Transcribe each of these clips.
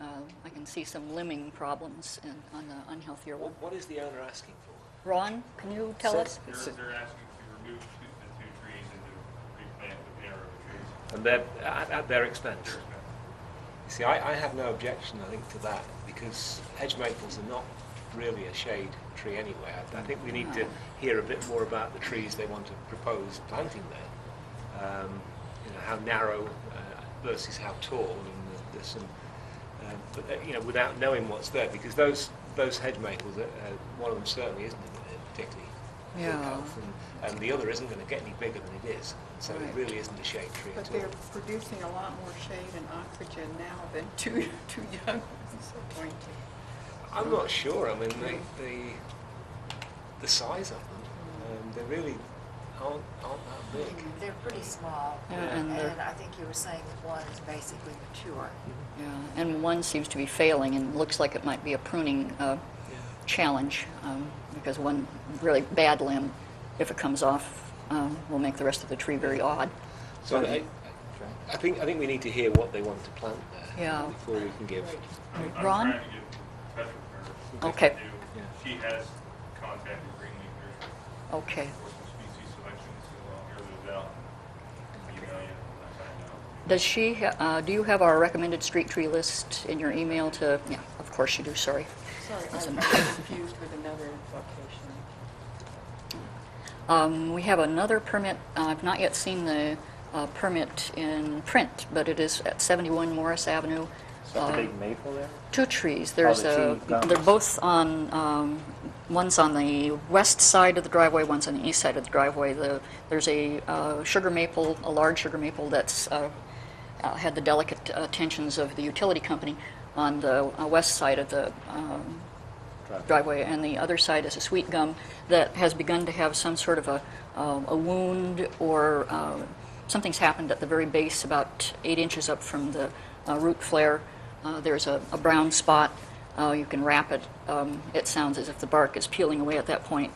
and I can see some limbing problems on the unhealthier one. What is the owner asking for? Ron, can you tell us? They're asking to remove the two trees and to replant the pair of trees. And they're at their expense. See, I have no objection, I think, to that, because hedge maples are not really a shade tree anyway. I think we need to hear a bit more about the trees they want to propose planting there. How narrow versus how tall, and there's some, but without knowing what's there, because those hedge maples, one of them certainly isn't particularly good health, and the other isn't going to get any bigger than it is. So it really isn't a shade tree but at all. they're producing a lot more shade and oxygen now than two young ones are going to. I'm not sure. I mean, the size of them, they really aren't that big. They're pretty small, and I think you were saying that one is basically mature. Yeah, and one seems to be failing and looks like it might be a pruning challenge, because one really bad limb, if it comes off, will make the rest of the tree very odd. So I think we need to hear what they want to plant there before we can give. I'm Ron? trying to get in touch with her. Okay. She has contacted Greenleaf Nursery Okay. for some species selection, so I'll hear those out and email you when I find out. Does she? Do you have our recommended street tree list in your email? To yeah, of course you do. Sorry. Sorry, I was confused with another location. We have another permit. I've not yet seen the permit in print, but it is at 71 Morris Avenue. Is that the big maple there? Two trees. There's the two gums. they're both on, one's on the west side of the driveway, one's on the east side of the driveway. There's a sugar maple, a large sugar maple that's had the delicate attentions of the utility company on the west side of the driveway, and the other side is a sweet gum that has begun to have some sort of a wound, or something's happened at the very base, about 8 inches up from the root flare. There's a brown spot. You can wrap it. It sounds as if the bark is peeling away at that point.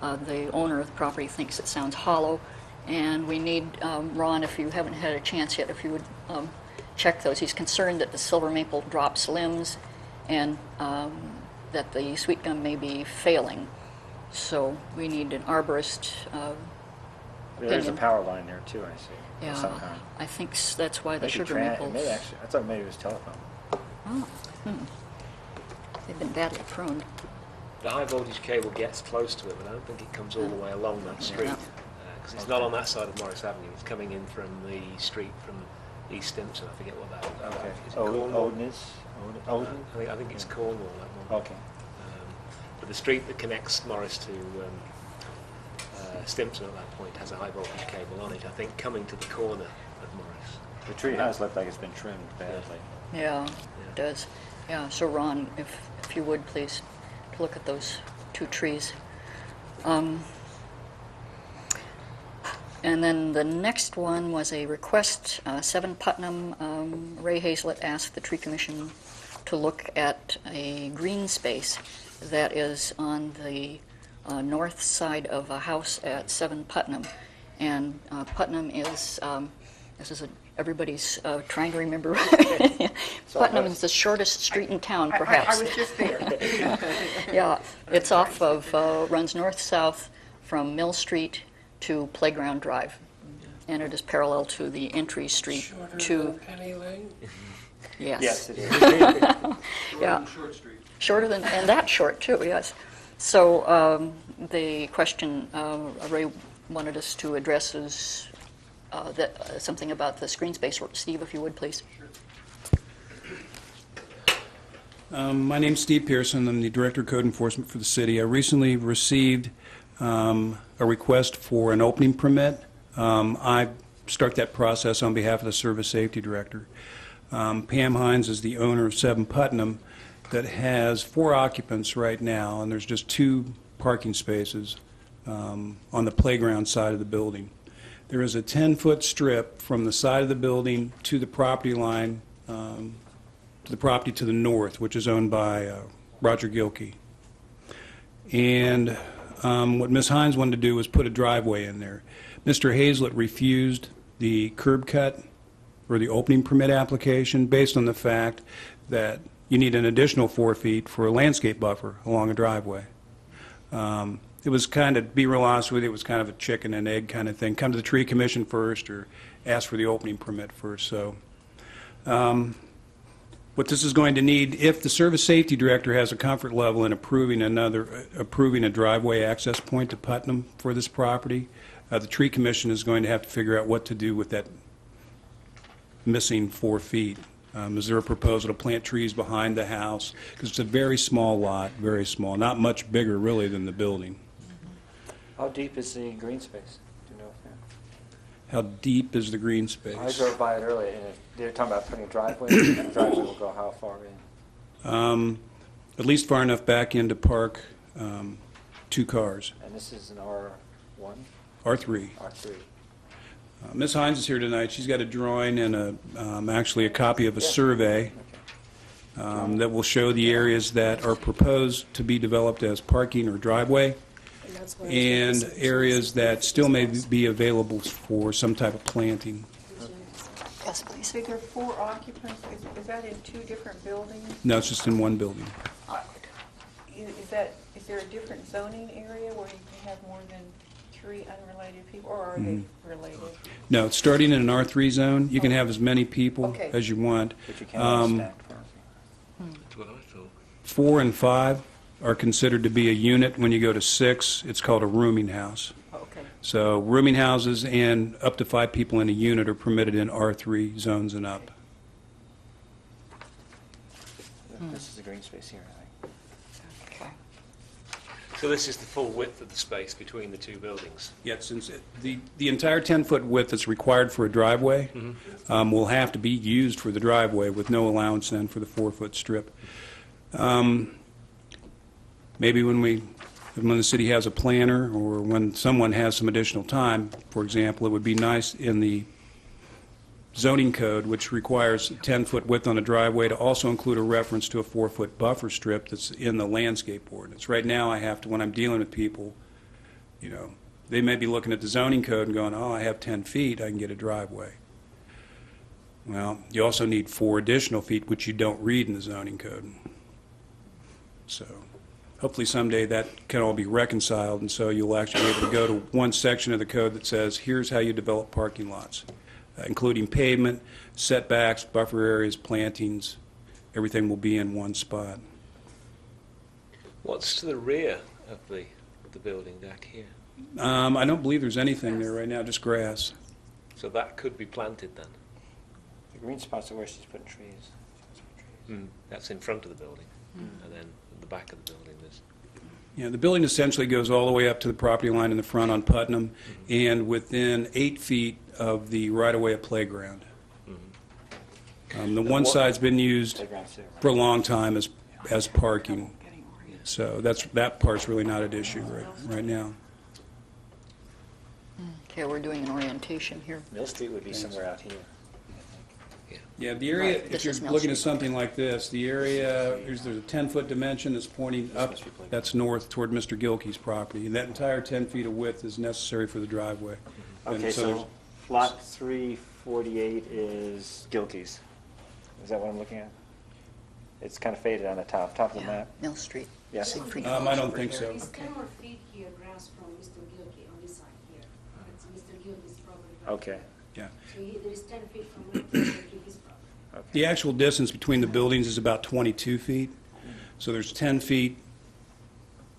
The owner of the property thinks it sounds hollow, and we need, Ron, if you haven't had a chance yet, if you would check those. He's concerned that the silver maple drops limbs, and that the sweet gum may be failing. So we need an arborist There's a opinion. power line there too, I see. Yeah, Of some kind. I think that's why the Maybe sugar maples. Maybe actually, I thought maybe it was telephone. Oh, they've been badly pruned. The high voltage cable gets close to it, but I don't think it comes all the way along that street, Yeah. because it's not on that side of Morris Avenue. It's coming in from the street from East Stimson. I forget what that is. Okay. Is it Cornwall? Odin? I think it's Cornwall, that one. Okay. But the street that connects Morris to Stimson at that point has a high voltage cable on it, I think, coming to the corner of Morris. The tree has looked like it's been trimmed badly. Yeah, it does. Yeah, so Ron, if you would please look at those two trees. And then the next one was a request, 7 Putnam. Ray Hazlett asked the Tree Commission to look at a green space that is on the north side of a house at 7 Putnam. And Putnam is, everybody's trying to remember. Putnam is the shortest street in town, perhaps. I was just there. Yeah, it's off of, runs north-south from Mill Street to Playground Drive. And it is parallel to the entry street to... Penny Lane? Yes. Yes, it is. Yeah. Short Street. Shorter than, and that short too, yes. So the question Ray wanted us to address is something about the screen space. Steve, if you would, please. My name's Steve Pearson. I'm the Director of Code Enforcement for the city. I recently received a request for an opening permit. I start that process on behalf of the Service Safety Director. Pam Hines is the owner of 7 Putnam that has 4 occupants right now, and there's just 2 parking spaces on the playground side of the building. There is a 10-foot strip from the side of the building to the property line, to the property to the north, which is owned by Roger Gilkey. And what Ms. Hines wanted to do was put a driveway in there. Mr. Hazlett refused the curb cut or the opening permit application based on the fact that you need an additional 4 feet for a landscape buffer along a driveway. It was kind of, be real honest with you, it was kind of a chicken and egg kind of thing. Come to the tree commission first or ask for the opening permit first. So what this is going to need, if the service safety director has a comfort level in approving a driveway access point to Putnam for this property, the tree commission is going to have to figure out what to do with that missing 4 feet. Is there a proposal to plant trees behind the house? Because it's a very small lot, very small, not much bigger really than the building. How deep is the green space? Do you know? How deep is the green space? I drove by it earlier, and they're talking about putting a driveway, and the driveway will go how far in? At least far enough back in to park 2 cars. And this is an R1? R3. R3. Ms. Hines is here tonight. She's got a drawing and actually a copy of a survey that will show the areas that are proposed to be developed as parking or driveway, and areas that still may be available for some type of planting. Yes, please. So there are 4 occupants, is that in 2 different buildings? No, it's just in one building. Is there a different zoning area where you can have more than 3 unrelated people, or are they related? No, it's starting in an R3 zone. You can have as many people Okay. as you want. But you can't have stacked parking. That's what I thought. 4 and 5 are considered to be a unit. When you go to 6, it's called a rooming house. Okay. So rooming houses and up to 5 people in a unit are permitted in R3 zones and up. This is the green space here, I think. Okay. So this is the full width of the space between the 2 buildings? Yet, since the entire 10-foot width that's required for a driveway will have to be used for the driveway with no allowance then for the 4-foot strip. Maybe when the city has a planner or when someone has some additional time, for example, it would be nice in the zoning code, which requires 10-foot width on a driveway, to also include a reference to a 4-foot buffer strip that's in the landscape ordinance. Right now, I have to, when I'm dealing with people, they may be looking at the zoning code and going, oh, I have 10 feet, I can get a driveway. Well, you also need 4 additional feet, which you don't read in the zoning code. So hopefully someday that can all be reconciled, and so you'll actually be able to go to one section of the code that says, here's how you develop parking lots, including pavement, setbacks, buffer areas, plantings. Everything will be in one spot. What's to the rear of the building back here? I don't believe there's anything there right now, just grass. So that could be planted then? The green spots are where she's putting trees. That's in front of the building, and then at the back of the building there's... Yeah, the building essentially goes all the way up to the property line in the front on Putnam, and within 8 feet of the right-of-way of playground. The one side's been used Playground's there, right? for a long time as parking, so that part's really not an issue right now. Okay, we're doing an orientation here. Mill Street would be somewhere out here. Yeah, the area, Right, if this you're is Mill looking at Street. something like this, the area, there's a 10-foot dimension that's pointing up, that's north toward Mr. Gilkey's property, and that entire 10 feet of width is necessary for the driveway. And Okay, there's- so lot 348 is Gilkey's. Is that what I'm looking at? It's kind of faded on the top of the Yeah, map. Mill Street. Yeah. Siegfried I Falls don't over think here. so. It's 10 more feet here, grass from Mr. Gilkey on this side here. That's Mr. Gilkey's property. right Okay. Yeah. there. So there is 10 feet from Mr. Gilkey's property. The actual distance between the buildings is about 22 feet. So there's 10 feet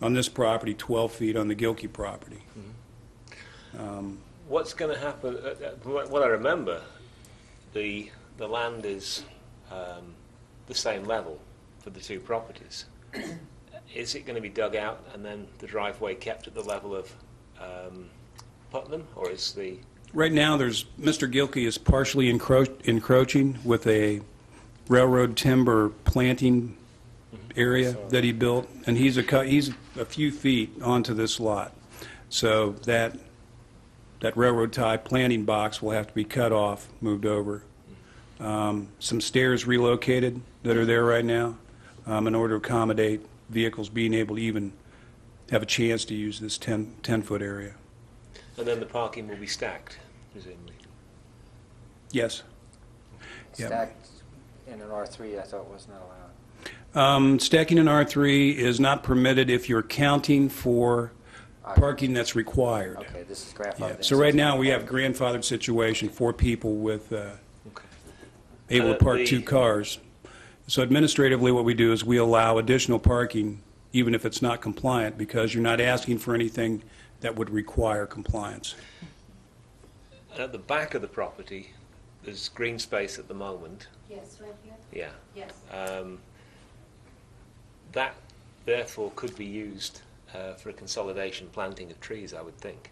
on this property, 12 feet on the Gilkey property. What's going to happen, what I remember, the land is the same level for the 2 properties. Is it going to be dug out and then the driveway kept at the level of Putnam, or is the... Right now, Mr. Gilkey is partially encroaching with a railroad timber planting area that he built, and he's a few feet onto this lot. So that railroad tie planting box will have to be cut off, moved over. Some stairs relocated that are there right now in order to accommodate vehicles being able to even have a chance to use this 10-foot area. And then the parking will be stacked, presumably. Yes. Yep. Stacked in an R3, I thought was not allowed. Stacking in R3 is not permitted if you're counting for parking that's required. Okay, this is Yeah. grandfathered. So right now, we have grandfathered situation, 4 people with Okay. able to park The- 2 cars. So administratively, what we do is we allow additional parking, even if it's not compliant, because you're not asking for anything that would require compliance. At the back of the property, there's green space at the moment. Yes, right here? Yeah. Yes. That therefore could be used for a consolidation planting of trees, I would think.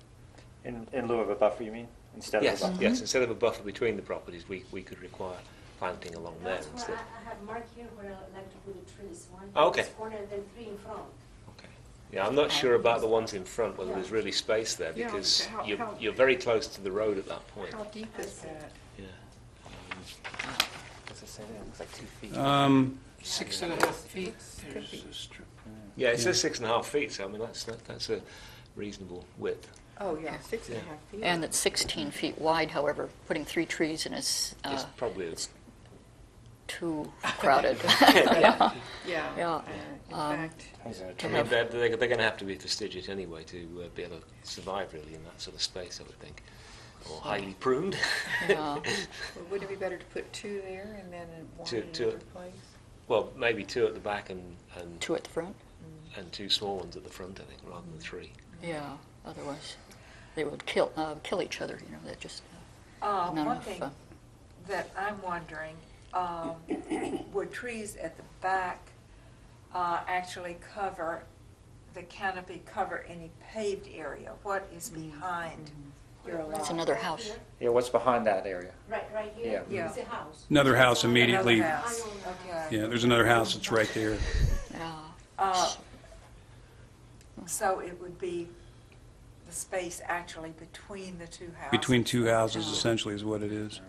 In lieu of a buffer, you mean? Instead Yes, of a buffer? yes. Instead of a buffer between the properties, we could require planting along there That's instead. why I have marked here where I like to put the trees. One Oh, in okay. this corner and then 3 in front. Okay. Yeah, I'm not sure about the ones in front, whether there's really space there, Yeah, because how- you're very close to the road at that point. How deep is that? Yeah. What's it say there? It looks like 2 feet. 6.5 feet. There's a strip. Yeah, it says 6.5 feet, so I mean that's a reasonable width. Oh, yeah, 6.5 feet. And it's 16 feet wide, however, putting 3 trees in is It's probably too crowded. Yeah. Yeah. In fact, How's that? I to mean, have- they're going to have to be fastigious anyway to be able to survive really in that sort of space, I would think, or highly pruned. Yeah. well, wouldn't it be better to put 2 there and then one Two- in two. another place? Well, maybe 2 at the back and 2 at the front? 2 small ones at the front, I think, rather than 3. Yeah, otherwise they would kill each other, you know, that just not One enough. thing that I'm wondering, would trees at the back actually cover, the canopy cover any paved area? What is behind your lot? It's another house. Yeah, what's behind that area? Right here. Yeah. It's a house. Another house immediately. Another house, I own okay. Yeah, there's another house that's right there. Yeah. So it would be the space actually between the 2 houses? Between 2 houses, essentially, is what it is.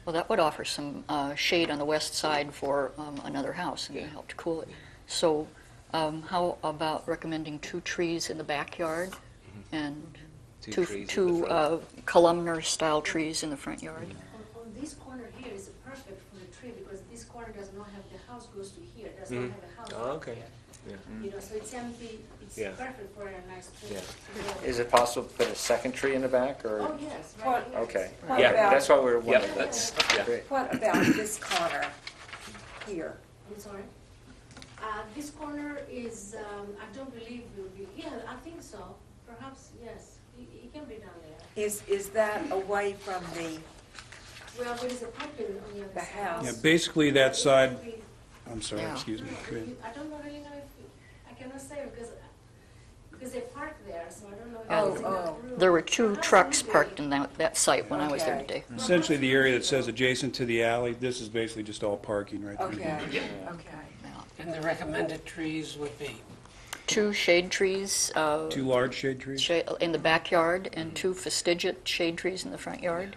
Well, that would offer some shade on the west side for another house and help to cool it. So how about recommending 2 trees in the backyard and 2 trees in the two front. columnar-style trees in the front yard? On this corner here is perfect for the tree because this corner does not have, the house goes to here, does not have a house. Oh, right okay. here. Yeah. You know, so it's empty, it's Yeah. perfect for a nice tree. Yeah. Is it possible to put a second tree in the back, or? Oh, yes, What- right here. Okay. What Yeah, about- That's why we're Yeah, wondering. that's, yeah. Great. What about this corner here? I'm sorry. This corner is, I don't believe will be, yeah, I think so. Perhaps, yes, it can be done there. Is that away from the, Well, there is a parking on the other The side. house. Yeah, basically that side, I'm sorry, Yeah. excuse me. Go ahead. I don't know really know if, I cannot say because they park there, so I don't know. if Oh, there's enough room. There were 2 Perhaps trucks maybe- parked in that site when I was there Okay. today. Essentially, the area that says adjacent to the alley, this is basically just all parking right there. okay, okay. Yeah. And the recommended trees would be? 2 shade trees 2 large shade trees? in the backyard and 2 fastigious shade trees in the front yard.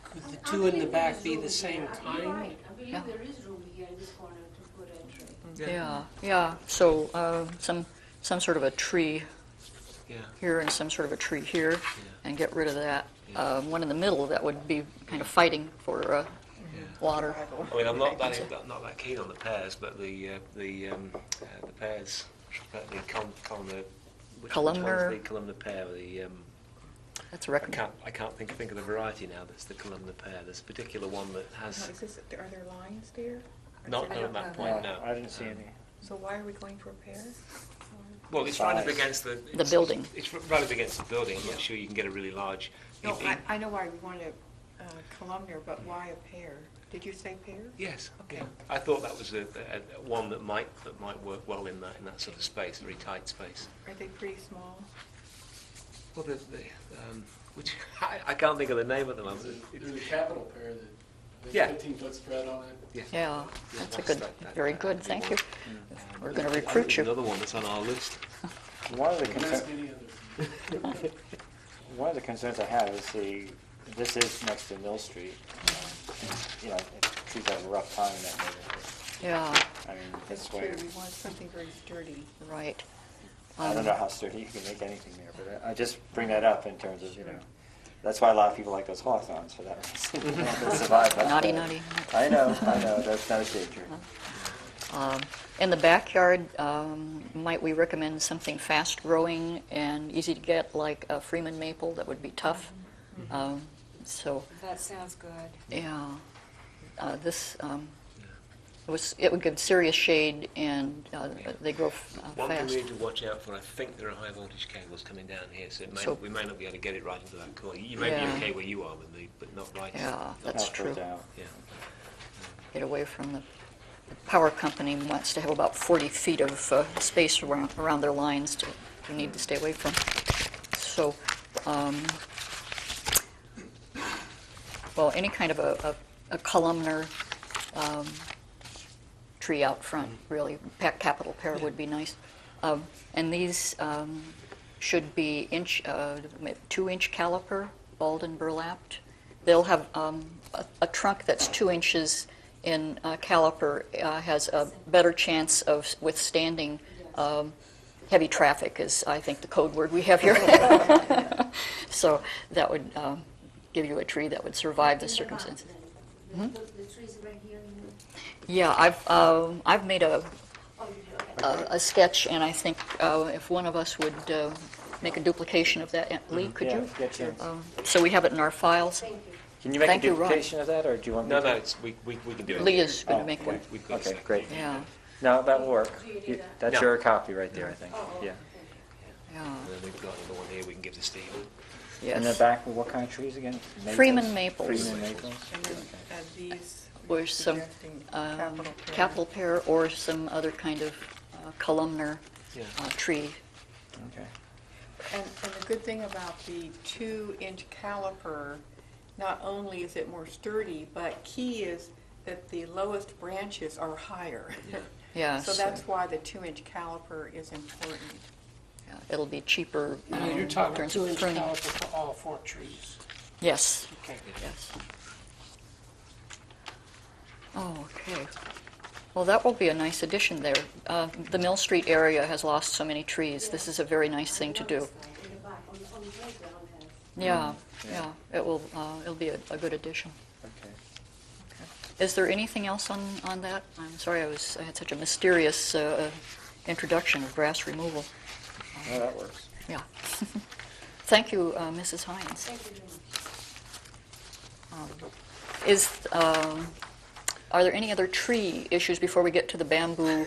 Could the I 2 in the believe there back is be room the same here. You're kind? right. I believe Yeah. there is room here in this corner to put a tree. Yeah. So some sort of a tree Yeah. here and some sort of a tree here, and get rid of that. One in the middle that would be kind of fighting for water. I mean, I'm not that keen on the pears, but the pears, the columnar, which Columnar. one's the columnar pear? That's a I recommendation. can't think of the variety now. That's the columnar pear. There's a particular one that Now, has is this, are there lines there? Or is not it- at that point. No. I didn't see any. So why are we going for a pair? Well, it's right up Size. against the building. It's right up against the building. I'm not sure you can get a really large. No, it- I know why we wanted a columnar, but why a pair? Did you say pair? Yes. Okay. Yeah. I thought that was a one that might work well in that sort of space, very tight space. Are they pretty small? Well, which I can't think of the name at the moment. There's a capital pair that Yeah. has 15-foot spread on it. Yes. Yeah, that's a that's- good, that- very that good, would be thank one. you. We're going to recruit you. Another one that's on our list. One of the Don't ask any others. one of the concerns I have is this is next to Mill Street. You know, trees have a rough time in that neighborhood. Yeah, I mean, That's this true, way, we want something very sturdy. right. I don't know how sturdy you can make anything there, but I just bring that up in terms of, you know. That's why a lot of people like those hawthorns for that reason. They survive much Naughty, better. naughty. I know, that's not a danger. In the backyard, might we recommend something fast-growing and easy to get, like a Freeman maple that would be tough? So, That sounds good. yeah, it would give serious shade, and they grow One thing fast. we need to watch out for, I think there are high voltage cables coming down here, so, we may not be able to get it right into that corner. You may be Yeah. okay where you are with me, but not right. Yeah, that's I'll put true. it down. Yeah. Get away from the power company wants to have about 40 feet of space around their lines to you need to stay away from. So, well, any kind of a columnar tree out front, really, capital pear would be nice. And these should be 2-inch caliper, balled and burlapped. They'll have a trunk that's 2 inches in caliper has a better chance of withstanding heavy traffic, is I think the code word we have here. So that would give you a tree that would survive the circumstances. The trees right here. Yeah, I've made a sketch, and I think if one of us would make a duplication of that, Lee, could you? Yeah, sure. So we have it in our files. Can you make Thank a you, Ron. duplication of that, or do you want me No, to? no, we can do it. Lee is going to Oh, make one. We've got a Okay, second. great. Yeah, No, that will work. Do you need that? That's No. your copy right there, I think. Yeah. yeah, And then we've got another one here we can give to Steve. And the yes. back, what kind of trees again? Maples? Freeman maples. Freeman maples? And then these, Or some suggesting capital pear. capital pear or some other kind of columnar Yeah. tree. Okay. And the good thing about the 2-inch caliper, not only is it more sturdy, but key is that the lowest branches are higher. Yeah, So that's why the 2-inch caliper is important. yeah, it'll be cheaper. You're in talking terms of 2-inch pruning. caliper for all 4 trees. Yes, Okay. yes. Oh, okay. Well, that will be a nice addition there. The Mill Street area has lost so many trees. This is a very nice thing to do. In the back, on the playground has. Yeah, yeah, it'll be a good addition. Okay. Is there anything else on that? I'm sorry, I had such a mysterious introduction of grass removal. Well, that works. Yeah. Thank you, Mrs. Hines. Thank you very much. Are there any other tree issues before we get to the bamboo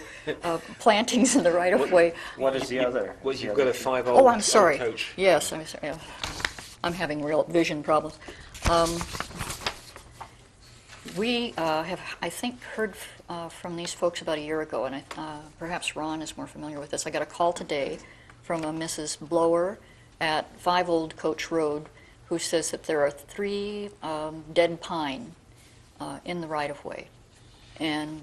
plantings in the right-of-way? What is the other? Well, is the you've other got a tree? 5 Oh, I'm sorry. coach. Yes, I'm sorry. Yeah. I'm having real vision problems. We have, I think, heard from these folks about a year ago, and perhaps Ron is more familiar with this. I got a call today from a Mrs. Blower at 5 Old Coach Road who says that there are 3 dead pine in the right-of-way. And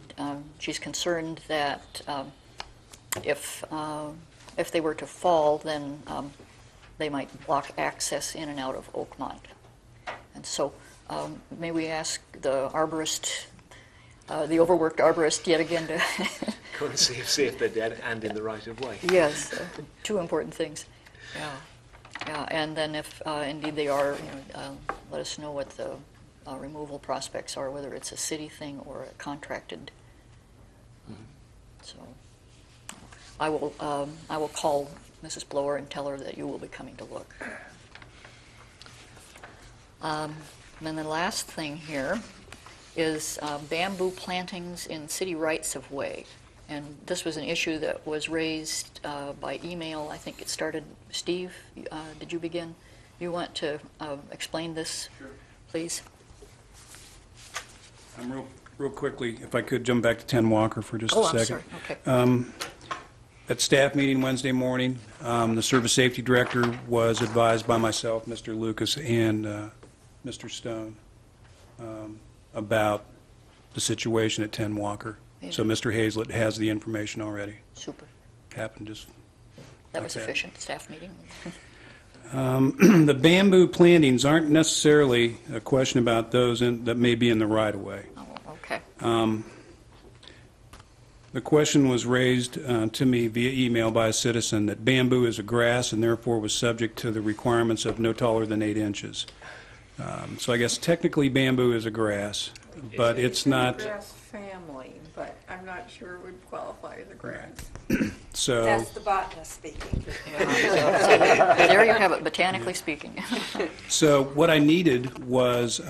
she's concerned that if they were to fall, then they might block access in and out of Oakmont. And so may we ask the arborist, the overworked arborist yet again to... Go and see if they're dead and in the right of way. Yes, 2 important things. Yeah, yeah, and then if indeed they are, let us know what the removal prospects are, whether it's a city thing or a contracted. So I will call Mrs. Blower and tell her that you will be coming to look. And then the last thing here is bamboo plantings in city rights of way. And this was an issue that was raised by email. I think it started, Steve, did you begin? You want to explain this, please? Real quickly, if I could jump back to 10 Walker for just a Oh, I'm second. sorry, okay. At staff meeting Wednesday morning, the service safety director was advised by myself, Mr. Lucas, and Mr. Stone about the situation at 10 Walker. So Mr. Hazlett has the information already. Super. Happened just That like was efficient, staff meeting. The bamboo plantings aren't necessarily a question about those that may be in the right-of-way. Oh, okay. The question was raised to me via email by a citizen that bamboo is a grass and therefore was subject to the requirements of no taller than 8 inches. So I guess technically bamboo is a grass, but it's in the not. grass family, but I'm not sure it would qualify as a grass. So That's the botanist speaking. There you have it, botanically speaking. So what I needed was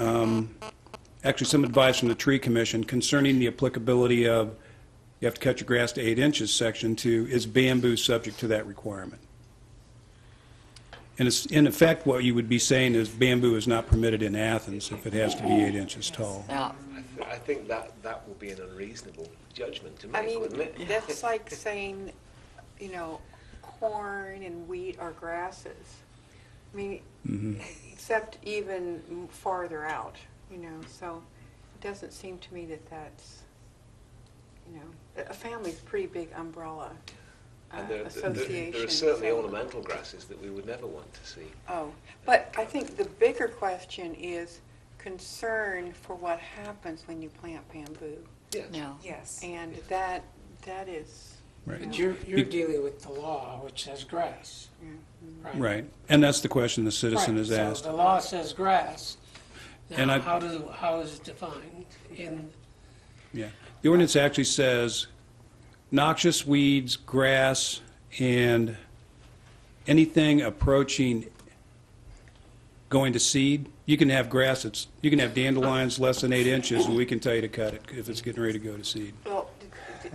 actually some advice from the Tree Commission concerning the applicability of you have to cut your grass to 8 inches, Section 2, is bamboo subject to that requirement? And it's, in effect, what you would be saying is bamboo is not permitted in Athens if it has to be 8 inches tall. Yeah. I think that will be an unreasonable judgment to I make, mean, wouldn't it? that's like saying, corn and wheat are grasses. I mean, except even farther out, so it doesn't seem to me that that's, a family's a pretty big umbrella And there association. are certainly so- ornamental grasses that we would never want to see. Oh, but I think the bigger question is concern for what happens when you plant bamboo. Yes. Yeah. Yes. And that is, Right. But you're dealing with the law, which says grass. Right. And that's the question the citizen Right, has so asked. the law says grass. And Now, I- how is it defined in, Yeah. The ordinance actually says noxious weeds, grass, and anything approaching going to seed. You can have grass you can have dandelions less than 8 inches, and we can tell you to cut it if it's getting ready to go to seed. well,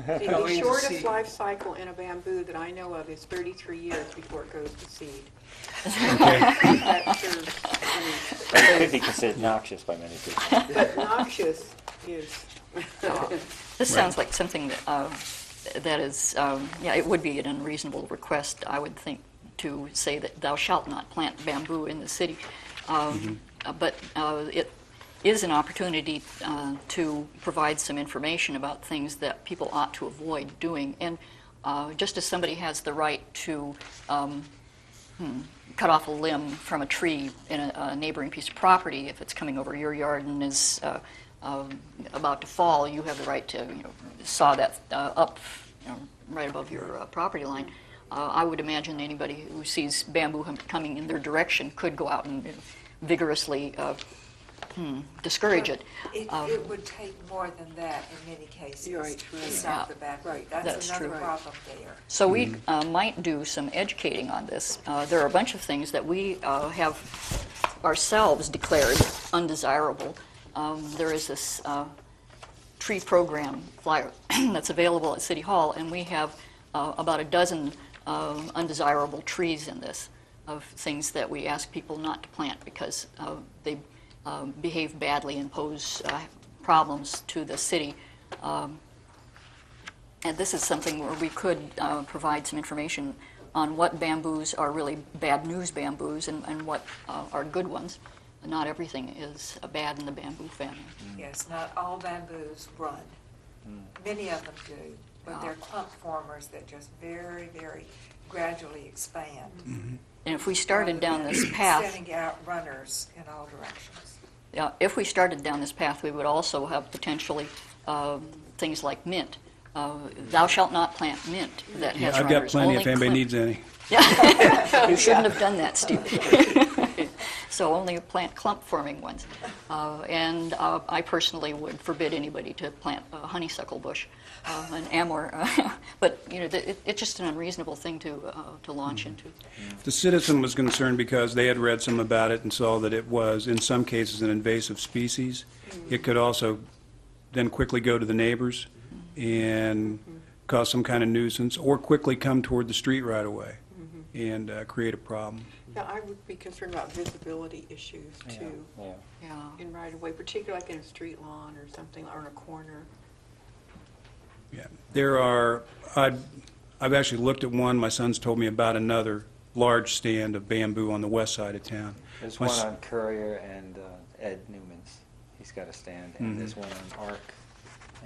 the Going to shortest seed. life cycle in a bamboo that I know of is 33 years before it goes to seed. Okay. That serves, It could be considered noxious by many people. but noxious is, This sounds like something that is, it would be an unreasonable request, I would think, to say that thou shalt not plant bamboo in the city. But it is an opportunity to provide some information about things that people ought to avoid doing. And just as somebody has the right to cut off a limb from a tree in a neighboring piece of property if it's coming over your yard and is about to fall, you have the right to saw that up right above your property line. I would imagine anybody who sees bamboo coming in their direction could go out and vigorously discourage it. It would take more than that in many cases. You're right, To right. stop the backward. Right. That's That's another true. problem there. So we might do some educating on this. There are a bunch of things that we have ourselves declared undesirable. There is this tree program flyer that's available at City Hall, and we have about a dozen undesirable trees in this, of things that we ask people not to plant because they behave badly and pose problems to the city. And this is something where we could provide some information on what bamboos are really bad news bamboos and what are good ones. Not everything is bad in the bamboo family. Yes, not all bamboos run. Many of them do, but they're clump formers that just very, very gradually expand. And if we started down this path, Sending out runners in all directions. if we started down this path, we would also have potentially things like mint. Thou shalt not plant mint that has I've got runners. plenty Only if anybody clip- needs any. You shouldn't have done that, Steve. So only plant clump-forming ones. And I personally would forbid anybody to plant a honeysuckle bush, an amur. But it's just an unreasonable thing to launch into. The citizen was concerned because they had read some about it and saw that it was, in some cases, an invasive species. It could also then quickly go to the neighbors and cause some kind of nuisance, or quickly come toward the street right away and create a problem. yeah, I would be concerned about visibility issues too, Yeah. Yeah. in right of way, particularly like in a street lawn or something, or in a corner. Yeah, there are, I've actually looked at one, my son's told me about another large stand of bamboo on the west side of town. There's My one s- on Courier and Ed Newman's. He's got a stand, and there's one on Arc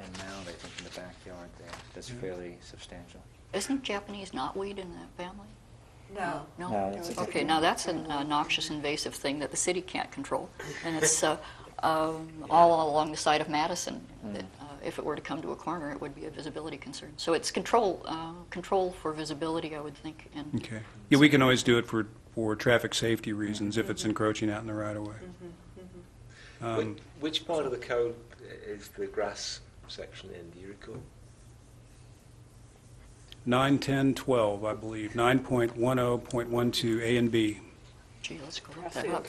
and Mound, I think, in the backyard there. That's fairly substantial. Isn't Japanese knotweed in that family? No. No? No, that's a Okay, different- now that's a noxious invasive thing that the city can't control. And it's all along the side of Madison. That if it were to come to a corner, it would be a visibility concern. So it's control for visibility, I would think. And Okay. Yeah, we can always do it for traffic safety reasons if it's encroaching out in the right-of-way. Which part of the code is the grass section in? Do you recall? 9, 10, 12, I believe. 9.10.12 A and B. gee, let's go look that up.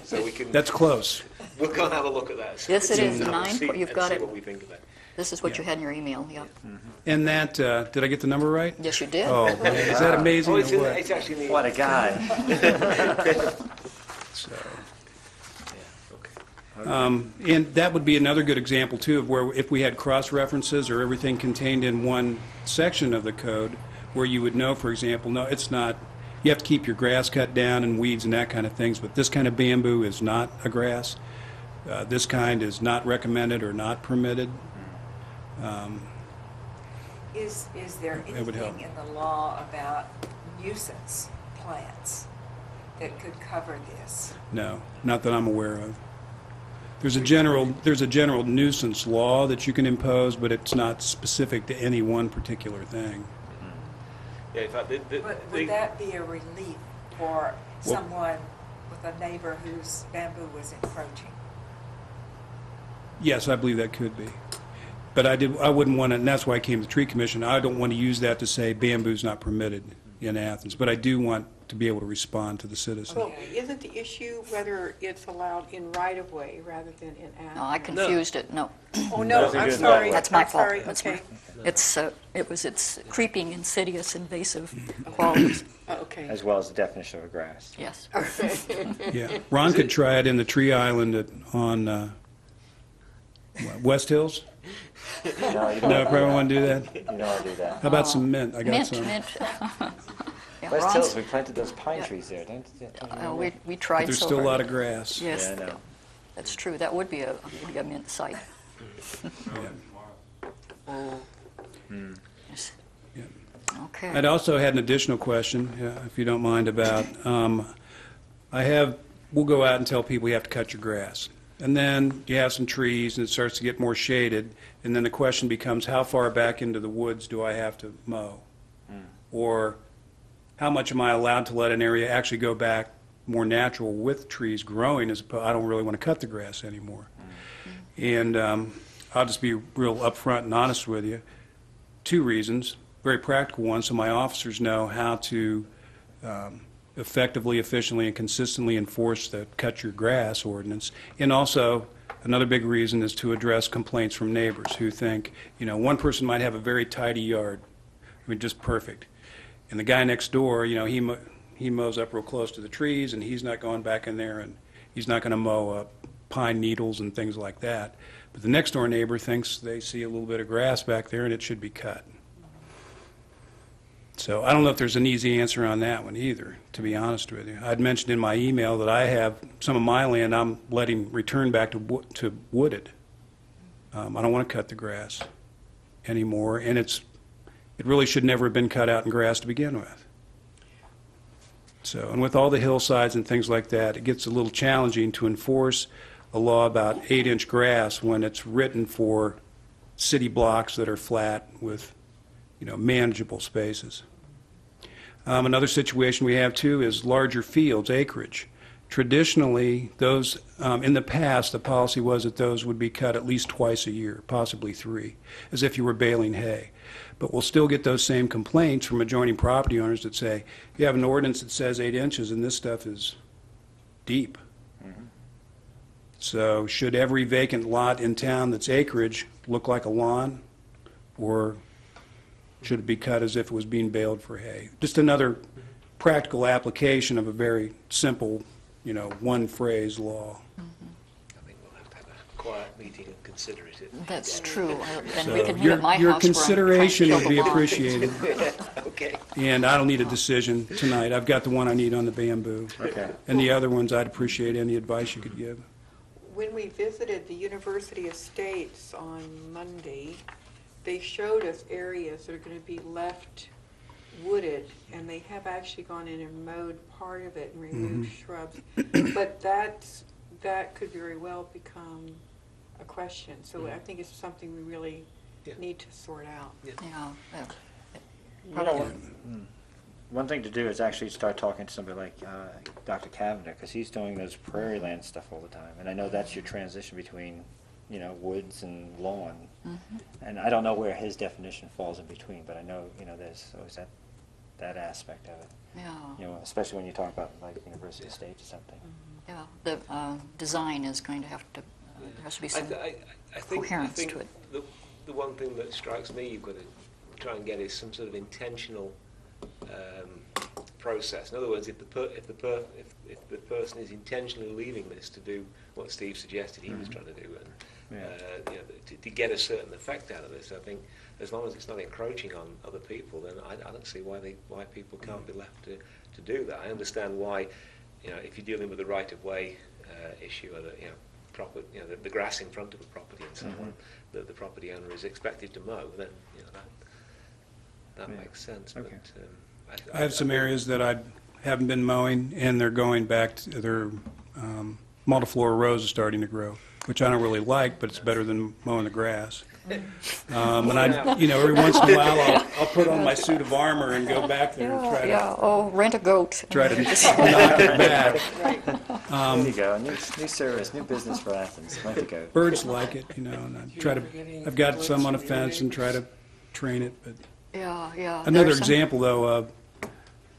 So we can. That's close. We'll go and have a look at that. Yes, it is, And 9, see- you've and got see it. what we think of it. This is what you had in your email, yep. And that, did I get the number right? Yes, you did. Oh, man, is that amazing Oh, or it's, in, what? it's actually in the. What a guy. So, Yeah, okay. and that would be another good example, too, of where if we had cross-references or everything contained in one section of the code, where you would know, for example, no, it's not, you have to keep your grass cut down and weeds and that kind of things, but this kind of bamboo is not a grass. This kind is not recommended or not permitted. Is there It would help. anything in the law about nuisance plants that could cover this? No, not that I'm aware of. There's a general nuisance law that you can impose, but it's not specific to any one particular thing. Yeah, in fact, Would that be a relief for someone with a neighbor whose bamboo was encroaching? Yes, I believe that could be. But I wouldn't want to, and that's why I came to the Tree Commission. I don't want to use that to say bamboo's not permitted in Athens, but I do want to be able to respond to the citizens. Well, isn't the issue whether it's allowed in right-of-way rather than in Athens? No, I confused it, no. Oh, no, That's a I'm good sorry. level. That's my I'm fault. sorry, That's okay. It's creeping, insidious, invasive qualities. Oh, okay. As well as the definition of a grass. Yes. Yeah, Ron could try it in the tree island on West Hills. No, you don't No, probably want to do that. You don't want to do that. How about some mint? I got Mint, some. mint. Yeah, West Ron's- Hills, we planted those pine Yeah. trees there, don't you? we tried But there's so still a hard. lot of grass. Yes, Yeah, I know. that's true. That would be a mint site. Yes. Yeah. Okay. I'd also had an additional question, if you don't mind, about, we'll go out and tell people you have to cut your grass. And then you have some trees and it starts to get more shaded, and then the question becomes, how far back into the woods do I have to mow? Or how much am I allowed to let an area actually go back more natural with trees growing as opposed, I don't really want to cut the grass anymore. And I'll just be real upfront and honest with you. 2 reasons, very practical ones, so my officers know how to effectively, efficiently, and consistently enforce the cut your grass ordinance. And also, another big reason is to address complaints from neighbors who think, one person might have a very tidy yard, just perfect. And the guy next door, he mows up real close to the trees, and he's not going back in there, and he's not going to mow up pine needles and things like that. But the next door neighbor thinks they see a little bit of grass back there, and it should be cut. So I don't know if there's an easy answer on that one either, to be honest with you. I'd mentioned in my email that I have some of my land I'm letting return back to wooded. I don't want to cut the grass anymore, and it really should never have been cut out in grass to begin with. So, and with all the hillsides and things like that, it gets a little challenging to enforce a law about 8-inch grass when it's written for city blocks that are flat with, manageable spaces. Another situation we have, too, is larger fields, acreage. Traditionally, those, in the past, the policy was that those would be cut at least twice a year, possibly 3, as if you were baling hay. But we'll still get those same complaints from adjoining property owners that say, you have an ordinance that says 8 inches and this stuff is deep. So should every vacant lot in town that's acreage look like a lawn, or should it be cut as if it was being baled for hay? Just another practical application of a very simple, one-phrase law. I think we'll have to have a quiet meeting and consider it. That's true. And So we can meet at my house your where I'm trying to consideration kill would the be lawn. appreciated. Okay. And I don't need a decision tonight. I've got the one I need on the bamboo. Okay. And the other ones, I'd appreciate any advice you could give. When we visited the University Estates on Monday, they showed us areas that are going to be left wooded, and they have actually gone in and mowed part of it and removed shrubs. But that could very well become a question. So I think it's something we really Yeah. need to sort out. Yeah. You know, one thing to do is actually start talking to somebody like Dr. Cavender, because he's doing those prairie land stuff all the time. And I know that's your transition between, you know, woods and lawn. And I don't know where his definition falls in between, but I know, you know, there's always that aspect of it. Yeah. You know, especially when you talk about like University Estates or something. Yeah. The design is going to have to, there has to be some I think coherence to it. The one thing that strikes me you've got to try and get is some sort of intentional process. In other words, if the person is intentionally leaving this to do what Steve suggested he was trying to do, and you know, to get a certain effect out of this, I think as long as it's not encroaching on other people, then I don't see why people can't be left to do that. I understand why, you know, if you're dealing with a right-of-way issue, or the, you know, proper, you know, the grass in front of a property and so on, that the property owner is expected to mow, then you know that makes sense. Okay. But I have some areas that I haven't been mowing, and they're going back to their multiflora rose is starting to grow, which I don't really like, but it's better than mowing the grass. And I, you know, every once in a while I'll put on my suit of armor and go back there and try Yeah, oh, rent a goat. to knock it back. There you go, new service, new business for Athens. Like to go. Birds like it, you know, and I try to. I've got some on a fence and try to train it, but. Yeah. Another there's some- example, though, of,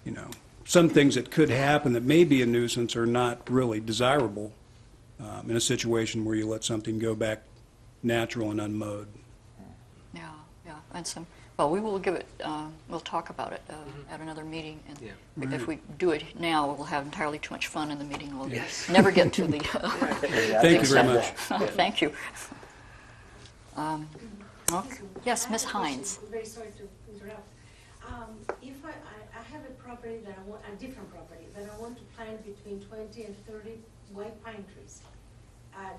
you know, some things that could happen that may be a nuisance are not really desirable in a situation where you let something go back natural and unmowed. Yeah, and some, well, we will give it, we'll talk about it at another meeting, and Yeah. if we do it now, we'll have entirely too much fun in the meeting. We'll never get to the... Thank you very much. Thank you. Okay. Yes, Ms. Hines. I'm very sorry to interrupt. If I have a property that I want, a different property, that I want to plant between 20 and 30 white pine trees,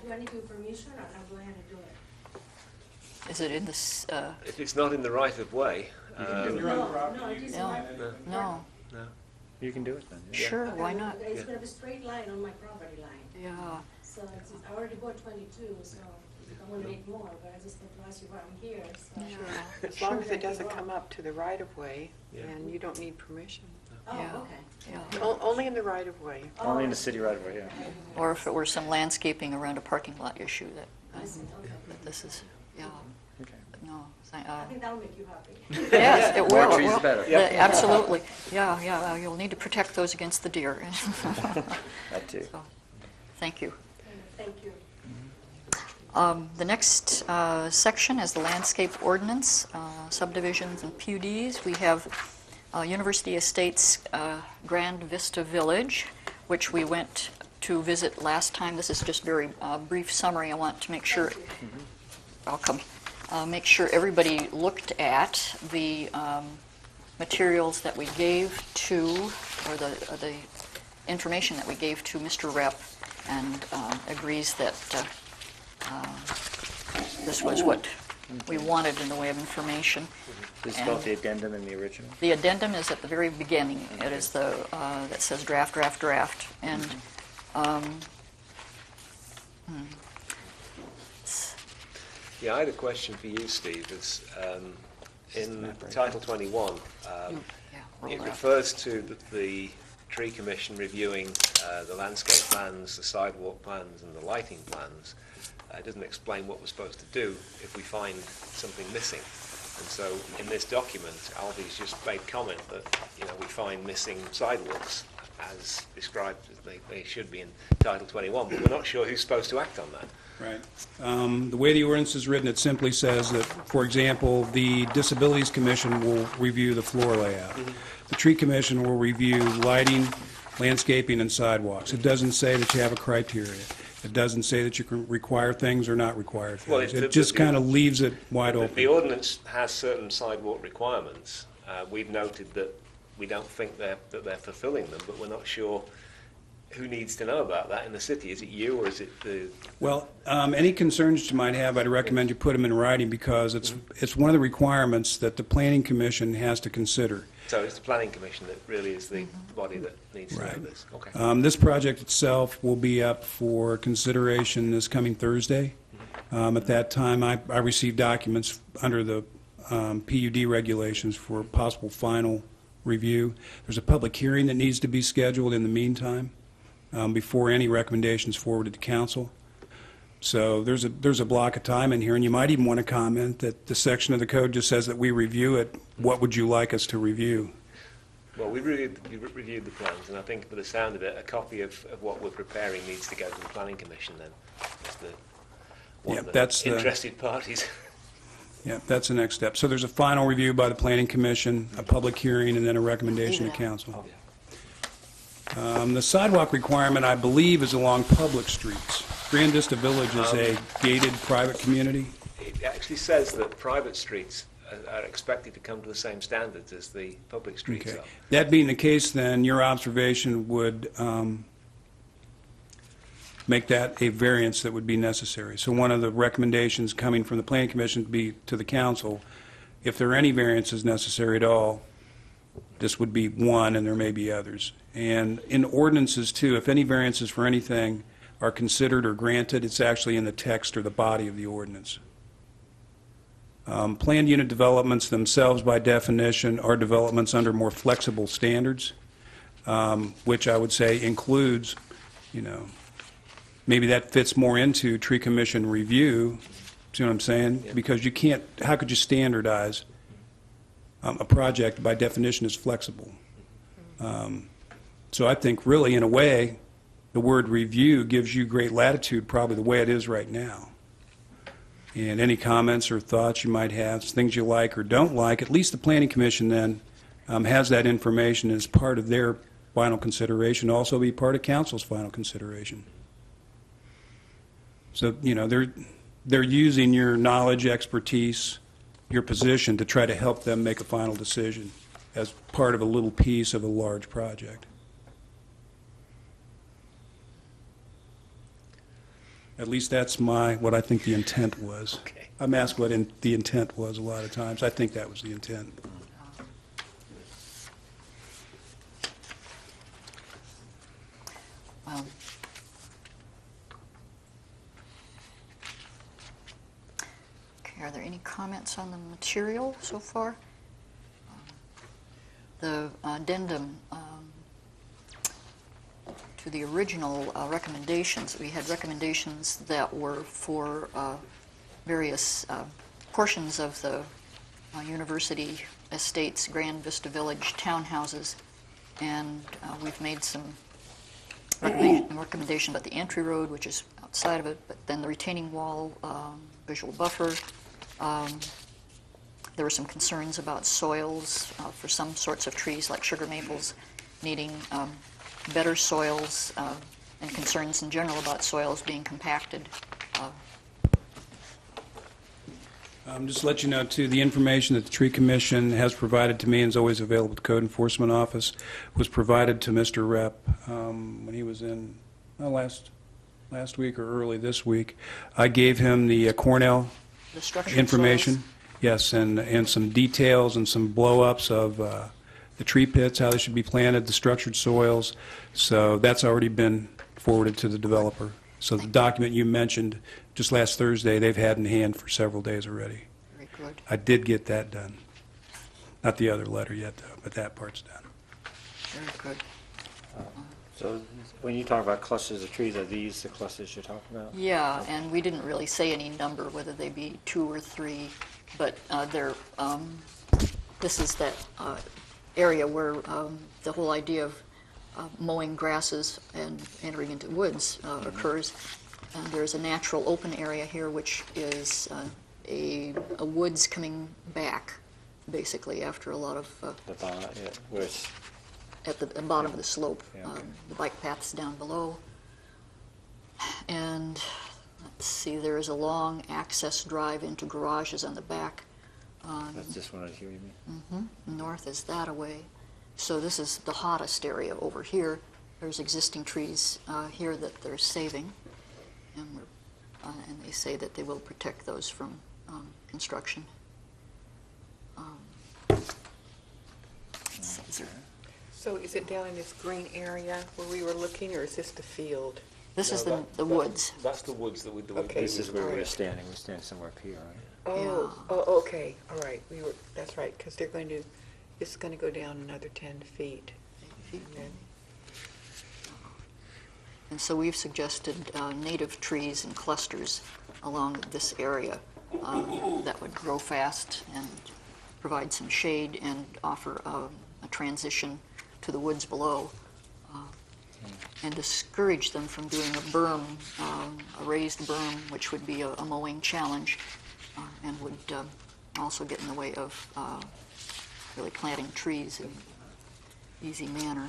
do I need your permission, or I'll go ahead and do it? Is it in this, if it's not in the right of way, No, it isn't. no, You can do it then. Yeah. sure, why not? It's going to be straight line on my property line. Yeah, So I already bought 22, so I want to make more, but I just want to ask you why I'm here, so. As long as it doesn't come up to the right-of-way, Yeah. and you don't need permission. Oh, Yeah. okay. yeah. Only in the right-of-way. Only in the city right away, yeah. Or if it were some landscaping around a parking lot issue that, I see, okay. that this is, yeah, Okay. but no. I think that'll make you happy. Yes, it will. More it trees, will. the better. Absolutely. Yeah, you'll need to protect those against the deer. That too. So, thank you. Thank you. The next section is the landscape ordinance, subdivisions and PUDs. We have University Estates Grand Vista Village, which we went to visit last time. This is just very brief summary. I want to make sure, make sure everybody looked at the materials that we gave to, or the information that we gave to Mr. Rep, and agrees that this was what we wanted in the way of information. This is And both the addendum and the original. the addendum is at the very beginning. It is the, that says draft, and yeah, I had a question for you, Steve. Is in Map right Title 21, roll it that. refers to the Tree Commission reviewing the landscape plans, the sidewalk plans, and the lighting plans. It doesn't explain what we're supposed to do if we find something missing. And so in this document, Alvy's just made comment that, you know, we find missing sidewalks as described as they should be in Title 21, but we're not sure who's supposed to act on that. Right. The way the ordinance is written, it simply says that, for example, the Disabilities Commission will review the floor layout. The Tree Commission will review lighting, landscaping, and sidewalks. It doesn't say that you have a criteria. It doesn't say that you can require things or not require things. Well, It just kind of leaves it wide The open. ordinance has certain sidewalk requirements. We've noted that we don't think they're fulfilling them, but we're not sure who needs to know about that in the city. Is it you, or is it the... Well, any concerns you might have, I'd recommend you put them in writing, because it's one of the requirements that the Planning Commission has to consider. So it's the Planning Commission that really is the body that needs to know Right. this? Okay. This project itself will be up for consideration this coming Thursday. At that time, I received documents under the PUD regulations for possible final review. There's a public hearing that needs to be scheduled in the meantime before any recommendations forwarded to council. So there's a block of time in here, and you might even want to comment that the section of the code just says that we review it. What would you like us to review? Well, we reviewed the plans, and I think by the sound of it, a copy of what we're preparing needs to go to the Planning Commission then. One of the interested parties. Yeah, that's the next step. So there's a final review by the Planning Commission, a public hearing, and then a recommendation to council. The sidewalk requirement, I believe, is along public streets. Grand Vista Village is a gated private community. It actually says that private streets are expected to come to the same standards as the public streets Okay. are. That being the case, then, your observation would make that a variance that would be necessary. So one of the recommendations coming from the Planning Commission would be to the council, if there are any variances necessary at all, this would be one, and there may be others. And in ordinances, too, if any variances for anything are considered or granted, it's actually in the text or the body of the ordinance. Planned unit developments themselves, by definition, are developments under more flexible standards, which I would say includes, maybe that fits more into tree commission review. See what I'm saying? Yeah. Because you can't, how could you standardize a project by definition is flexible? So I think really, in a way, the word review gives you great latitude, probably the way it is right now. And any comments or thoughts you might have, things you like or don't like, at least the Planning Commission then has that information as part of their final consideration, also be part of council's final consideration. So, they're using your knowledge, expertise, your position to try to help them make a final decision as part of a little piece of a large project. At least that's what I think the intent was. Okay. I'm asked what the intent was a lot of times. I think that was the intent. Well, okay, are there any comments on the material so far? The addendum to the original recommendations, we had recommendations that were for various portions of the University Estates Grand Vista Village townhouses, and we've made some recommendation about the entry road, which is outside of it, but then the retaining wall, visual buffer. There were some concerns about soils for some sorts of trees like sugar maples needing better soils, and concerns in general about soils being compacted. Just to let you know, too, the information that the Tree Commission has provided to me and is always available to Code Enforcement Office was provided to Mr. Rep when he was in last week or early this week. I gave him the Cornell The structured information. soils. Yes, and some details and some blow-ups of the tree pits, how they should be planted, the structured soils. So that's already been forwarded to the developer. So the document you mentioned just last Thursday, they've had in hand for several days already. Very good. I did get that done. Not the other letter yet, though, but that part's done. Very good. So when you talk about clusters of trees, are these the clusters you're talking about? Yeah, and we didn't really say any number, whether they be 2 or 3, but this is that area where the whole idea of mowing grasses and entering into woods occurs. And there's a natural open area here, which is a woods coming back, basically, after a lot of The bottom, yeah, where it's, at the bottom of the slope. Yeah, okay. The bike path's down below. And let's see, there is a long access drive into garages on the back. that's this one right here, you mean? North is that away. So this is the hottest area over here. There's existing trees here that they're saving. And they say that they will protect those from construction. So is it down in this green area where we were looking, or is this the field? This No, is the that- woods. That's the woods that we. Okay. This is where we're standing. We're standing somewhere up here, right? Oh, Yeah. oh, okay, all right, that's right, because it's going to go down another 10 feet. And then- And so we've suggested native trees and clusters along this area that would grow fast and provide some shade and offer a transition to the woods below, and discourage them from doing a berm, a raised berm, which would be a mowing challenge, and would also get in the way of really planting trees in an easy manner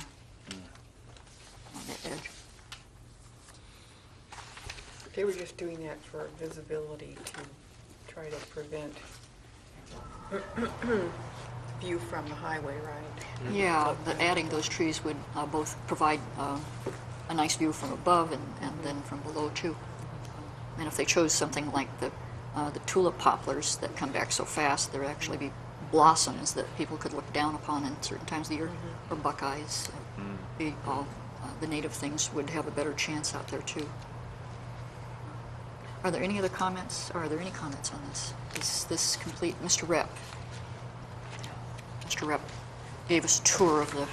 on the edge. They were just doing that for visibility to try to prevent view from the highway, right? Yeah, adding those trees would both provide a nice view from above and then from below too. And if they chose something like the tulip poplars that come back so fast, there would actually be blossoms that people could look down upon in certain times of the year, or buckeyes. The native things would have a better chance out there too. Are there any other comments, or are there any comments on this? Is this complete? Mr. Rep. Mr. Rep gave us a tour of the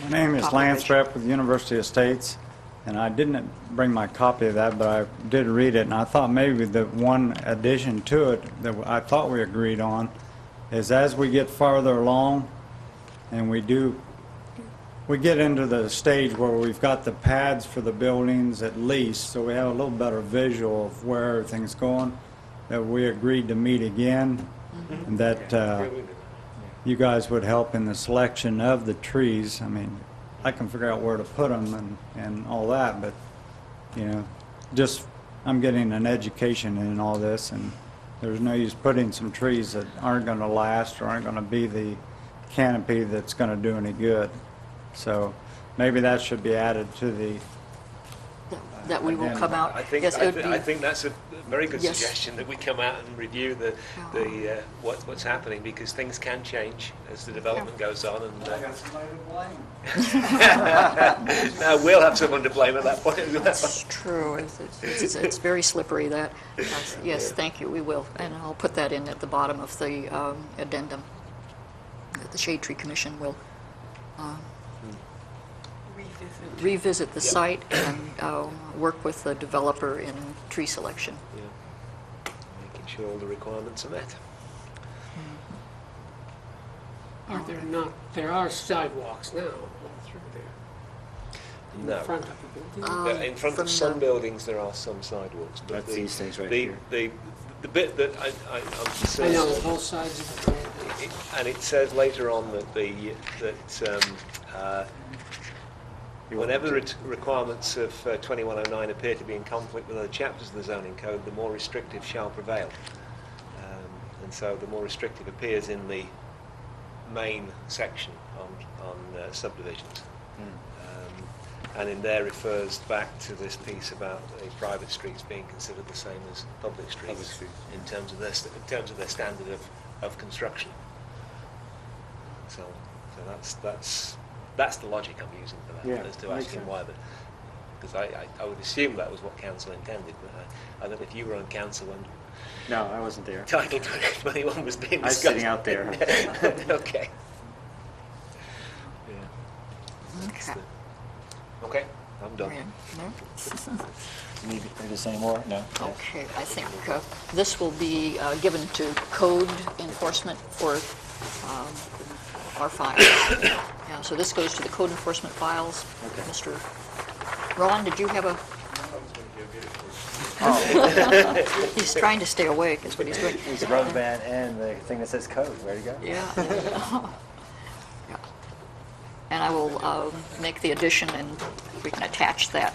My name is Poplar Lance Ridge. Repp with University Estates, and I didn't bring my copy of that, but I did read it, and I thought maybe the one addition to it that I thought we agreed on is as we get farther along and we get into the stage where we've got the pads for the buildings at least, so we have a little better visual of where everything's going, that we agreed to meet again, and that you guys would help in the selection of the trees. I mean, I can figure out where to put them and all that, but, you know, just, I'm getting an education in all this, and there's no use putting some trees that aren't going to last or aren't going to be the canopy that's going to do any good. So maybe that should be added to the, that we will come out. I think Yes, it would I be- think that's a very good Yes. suggestion that we come out and review the what's happening, because things can change as the development goes on, and got somebody to blame. now we'll have someone to blame at that point as well. That's true. It's very slippery, that. Yes, thank you, we will. And I'll put that in at the bottom of the addendum, that the Shade Tree Commission will revisit the site and work with the developer in tree selection. Yeah. Making sure all the requirements are met. Are there not, there are sidewalks now through there? In No. front of the building? In front from of some the- buildings there are some sidewalks, but That's these things right the, here. the bit that I'm I concerned know, with, both sides of it. and it says later on that whenever the requirements of 2109 appear to be in conflict with other chapters of the zoning code, the more restrictive shall prevail. And so the more restrictive appears in the main section on subdivisions. And in there refers back to this piece about the private streets being considered the same as public streets, in terms of their standard of construction. So that's the logic I'm using for that, Yeah, as to makes asking sense. why. Because I would assume that was what council intended, but I don't know if you were on council when No, I wasn't there. Title 21 was being I was discussed. sitting out there. Okay. Yeah. Okay. Okay, I'm done. No? Need this anymore? No? Okay, I think this will be given to code enforcement for our files. Yeah, so this goes to the code enforcement files. Okay. Mr. Roland, did you have a... He's trying to stay awake, is what he's doing. It's a rubber band and the thing that says code. Where'd it go? Yeah. Yeah. And I will make the addition, and we can attach that.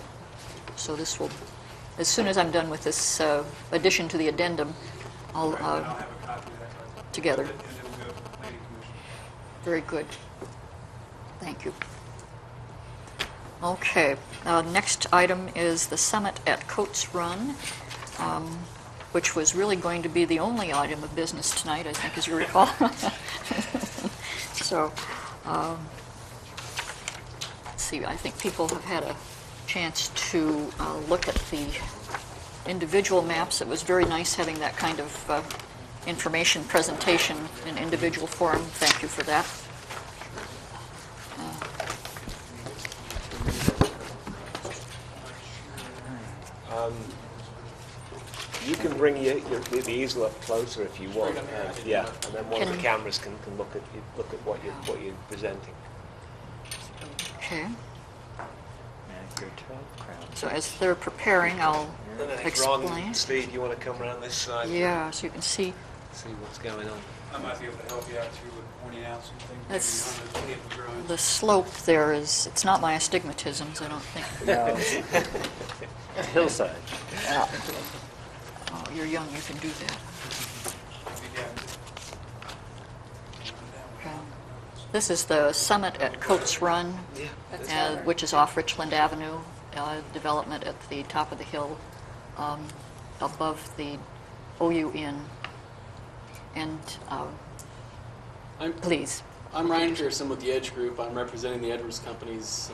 So this will, as soon as I'm done with this addition to the addendum, I'll together. Very good. Thank you. Okay, next item is the summit at Coates Run, which was really going to be the only item of business tonight, I think, as you recall. So, let's see, I think people have had a chance to look at the individual maps. It was very nice having that kind of information presentation in individual form. Thank you for that. You can bring the easel up closer if you want. Yeah, and then one of the cameras can look at what you're presenting. Okay. Manicure 12 crown. So as they're preparing, I'll And then if explain. Ron, Steve, you want to come around this side? Yeah, so you can see. See what's going on. I might be able to help you out too with pointing out some things. That's- maybe on the table drawings. The slope there is, it's not my astigmatisms, I don't think. No. Hillside. Oh, you're young, you can do that. This is the summit at Coates Run, which is off Richland Avenue, development at the top of the hill above the OU Inn. And please. I'm Ryan Pearson with the Edge Group. I'm representing the Edwards Companies,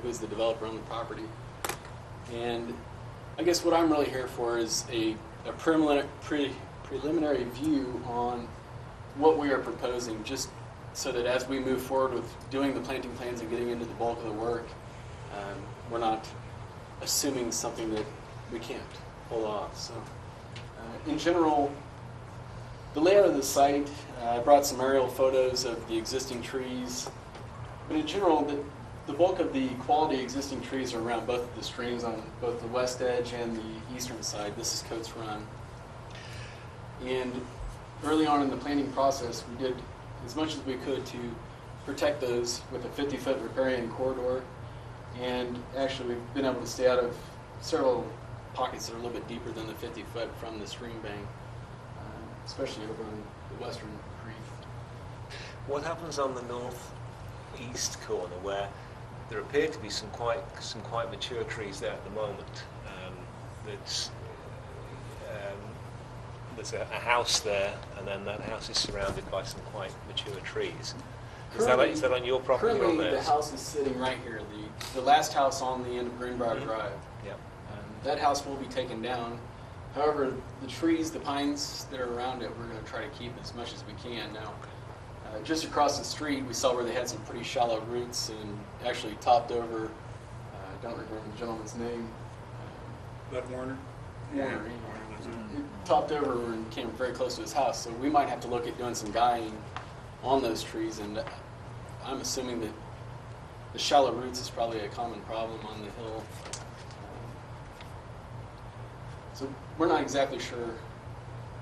who's the developer on the property. And I guess what I'm really here for is a preliminary view on what we are proposing, just so that as we move forward with doing the planting plans and getting into the bulk of the work, we're not assuming something that we can't pull off. So, in general, the layout of the site, I brought some aerial photos of the existing trees, but in general, the bulk of the quality existing trees are around both of the streams on both the west edge and the eastern side. This is Coates Run. And early on in the planning process, we did as much as we could to protect those with a 50-foot riparian corridor. And actually, we've been able to stay out of several pockets that are a little bit deeper than the 50-foot from the stream bank, especially over on the western creek. What happens on the northeast corner, where there appear to be some quite mature trees there at the moment? There's a house there, and then that house is surrounded by some quite mature trees. Is that on your property or on Currently, theirs? the house is sitting right here, the last house on the end of Greenbrier Drive. Yeah. That house will be taken down. However, the trees, the pines that are around it, we're going to try to keep as much as we can. Now, just across the street, we saw where they had some pretty shallow roots and actually topped over, I don't remember the gentleman's name. Bud Warner? Warner. It topped over and came very close to his house, so we might have to look at doing some guying on those trees, and I'm assuming that the shallow roots is probably a common problem on the hill. So we're not exactly sure.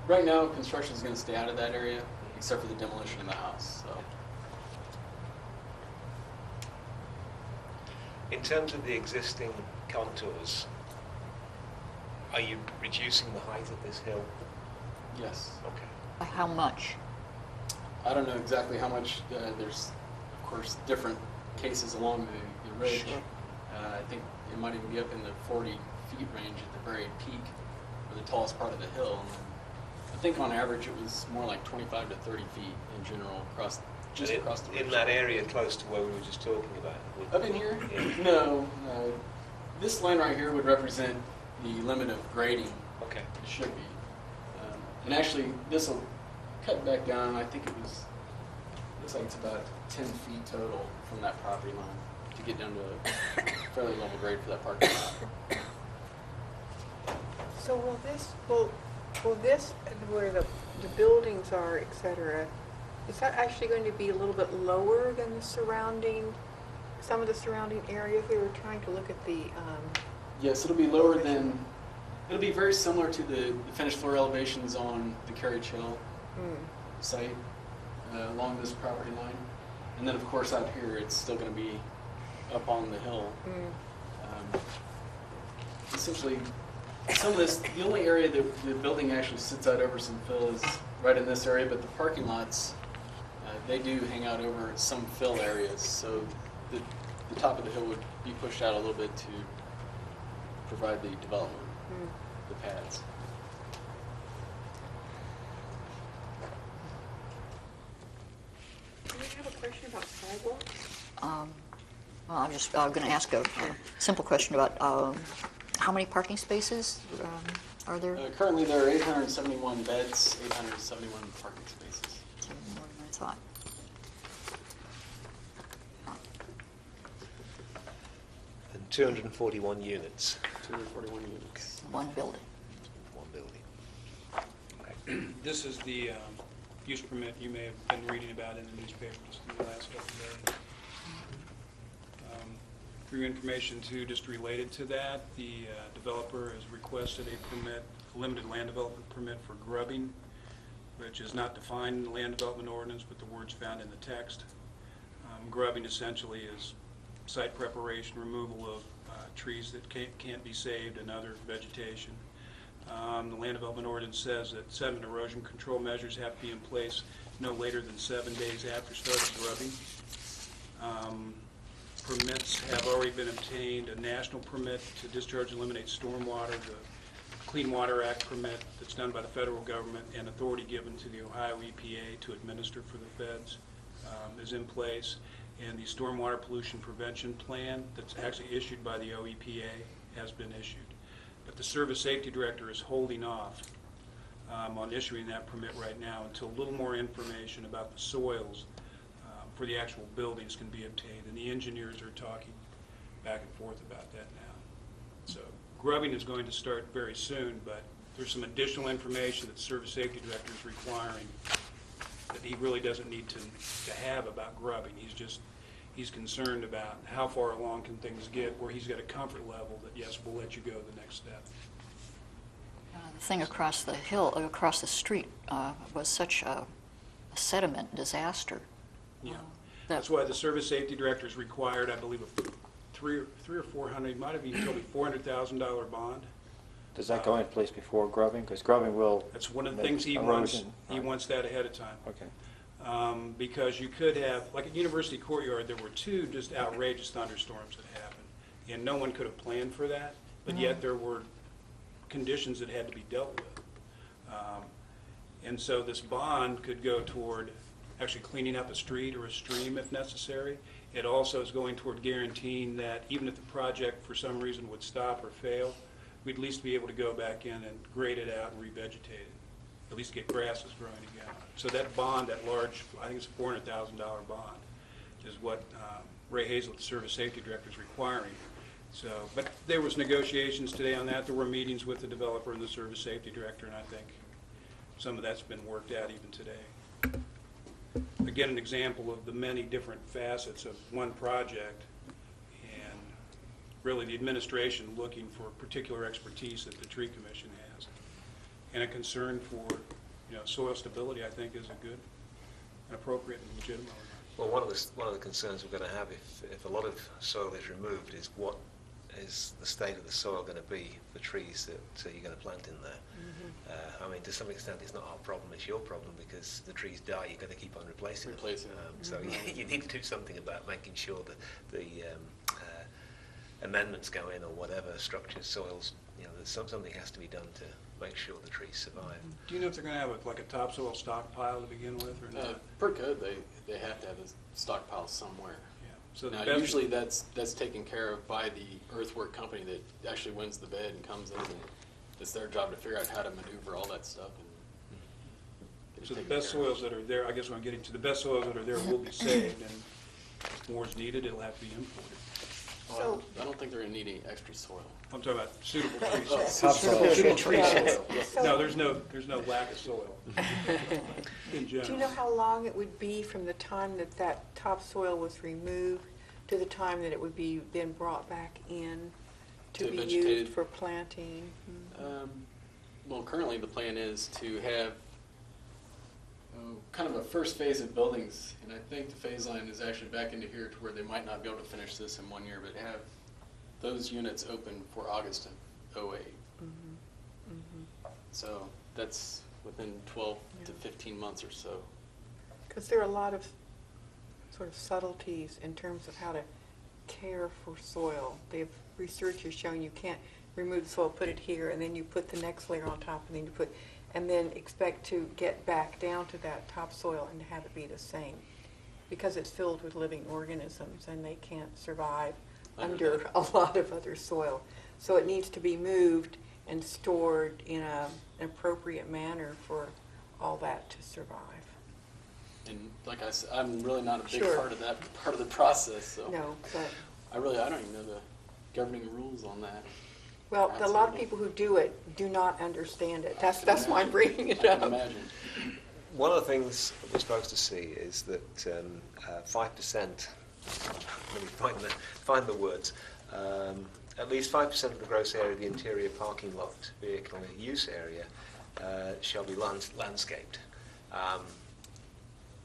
Right now, construction is going to stay out of that area, except for the demolition of the house. So. In terms of the existing contours, are you reducing the height of this hill? Yes. Okay. By how much? I don't know exactly how much. There's, of course, different cases along the ridge. Sure. I think it might even be up in the 40 feet range at the very peak, or the tallest part of the hill. And I think on average it was more like 25 to 30 feet in general across the ridge. In that area close to where we were just talking about? Up in here? Yeah. No. This line right here would represent the limit of grading. Okay. It should be. And actually, this will cut back down. I think looks like it's about 10 feet total from that property line to get down to a fairly level grade for that parking lot. So will this, where the buildings are, et cetera, is that actually going to be a little bit lower than some of the surrounding areas? We were trying to look at the, Yes, it'll be lower than, it'll be very similar to the finished floor elevations on the Carriage Hill site along this property line. And then, of course, out here, it's still going to be up on the hill. Essentially, some of this, the only area that the building actually sits out over some fill is right in this area, but the parking lots, they do hang out over some fill areas. So the top of the hill would be pushed out a little bit to provide the development, the pads. do we have a question about sidewalks? Well, I'm just going to ask a simple question about how many parking spaces are there? Currently, there are 871 beds, 871 parking spaces. More than I thought. And 241 units. 241 units. One building. One building. This is the use permit you may have been reading about in the newspaper just in the last couple of days. For your information too, just related to that, the developer has requested a permit, a limited land development permit for grubbing, which is not defined in the land development ordinance, but the word's found in the text. Grubbing essentially is site preparation, removal of trees that can't be saved and other vegetation. The land development ordinance says that sediment erosion control measures have to be in place no later than 7 days after starting grubbing. Permits have already been obtained, a national permit to discharge and eliminate stormwater, the Clean Water Act permit that's done by the federal government, and authority given to the Ohio EPA to administer for the feds is in place. And the Stormwater Pollution Prevention Plan that's actually issued by the OEPA has been issued. But the Service Safety Director is holding off on issuing that permit right now until a little more information about the soils for the actual buildings can be obtained. And the engineers are talking back and forth about that now. So grubbing is going to start very soon, but there's some additional information that the Service Safety Director is requiring that he really doesn't need to have about grubbing. He's concerned about how far along can things get where he's got a comfort level that, yes, we'll let you go the next step. The thing across the hill, across the street, was such a sediment disaster. Yeah, that's why the Service Safety Director is required, I believe, a three or 400, he might have even told me $400,000 bond. Does that go in place before grubbing? Because grubbing will. That's one of the make things he erosion. wants. He wants that ahead of time. Okay. Because you could have, like at University Courtyard, there were 2 just outrageous thunderstorms that happened, and no one could have planned for that, but yet there were conditions that had to be dealt with. And so this bond could go toward actually cleaning up a street or a stream if necessary. It also is going toward guaranteeing that even if the project for some reason would stop or fail, we'd at least be able to go back in and grade it out and revegetate it, at least get grasses growing again. So that bond, that large, I think it's a $400,000 bond, is what Ray Hazel, the Service Safety Director, is requiring. So, but there was negotiations today on that. There were meetings with the developer and the Service Safety Director, and I think some of that's been worked out even today. Again, an example of the many different facets of one project, and really the administration looking for particular expertise that the Tree Commission has. And a concern for, soil stability, I think, is a good and appropriate and legitimate. Well, one of the concerns we're going to have if a lot of soil is removed is what is the state of the soil going to be for trees that you're going to plant in there. I mean, to some extent, it's not our problem; it's your problem because the trees die. You've got to keep on replacing them. So you need to do something about making sure that the amendments go in or whatever structures, soils. That something has to be done to make sure the trees survive. Do you know if they're going to have a topsoil stockpile to begin with, or not? Per code, they have to have a stockpile somewhere. Yeah. So Now, usually that's taken care of by the earthwork company that actually wins the bid and comes in, and it's their job to figure out how to maneuver all that stuff. And So the best soils that are there, I guess what I'm getting to, the best soils that are there will be saved, and if more is needed, it'll have to be imported. Well, I don't think they're going to need any extra soil. I'm talking about suitable tree soil. Topsoil. Suitable tree soil. So- No, there's no lack of soil in general. Do you know how long it would be from the time that topsoil was removed to the time that it would be then brought back in to To be vegetated? used for planting? Well, currently the plan is to have kind of a first phase of buildings, and I think the phase line is actually back into here to where they might not be able to finish this in 1 year, but have those units open for August of 08. So that's within 12 to 15 months or so. Because there are a lot of sort of subtleties in terms of how to care for soil. Research has shown you can't remove the soil, put it here, and then you put the next layer on top, and then expect to get back down to that topsoil and have it be the same. because it's filled with living organisms and they can't survive Under under a lot of other soil. So it needs to be moved and stored in an appropriate manner for all that to survive. And like I said, I'm really not a big Sure. part of that part of the process, so No, but, I don't even know the governing rules on that. well, a lot of people who do it do not understand it. That's why I'm bringing it I can up. imagine. One of the things that we're supposed to see is that 5%, let me find the words, at least 5% of the gross area of the interior parking lot vehicle use area shall be landscaped.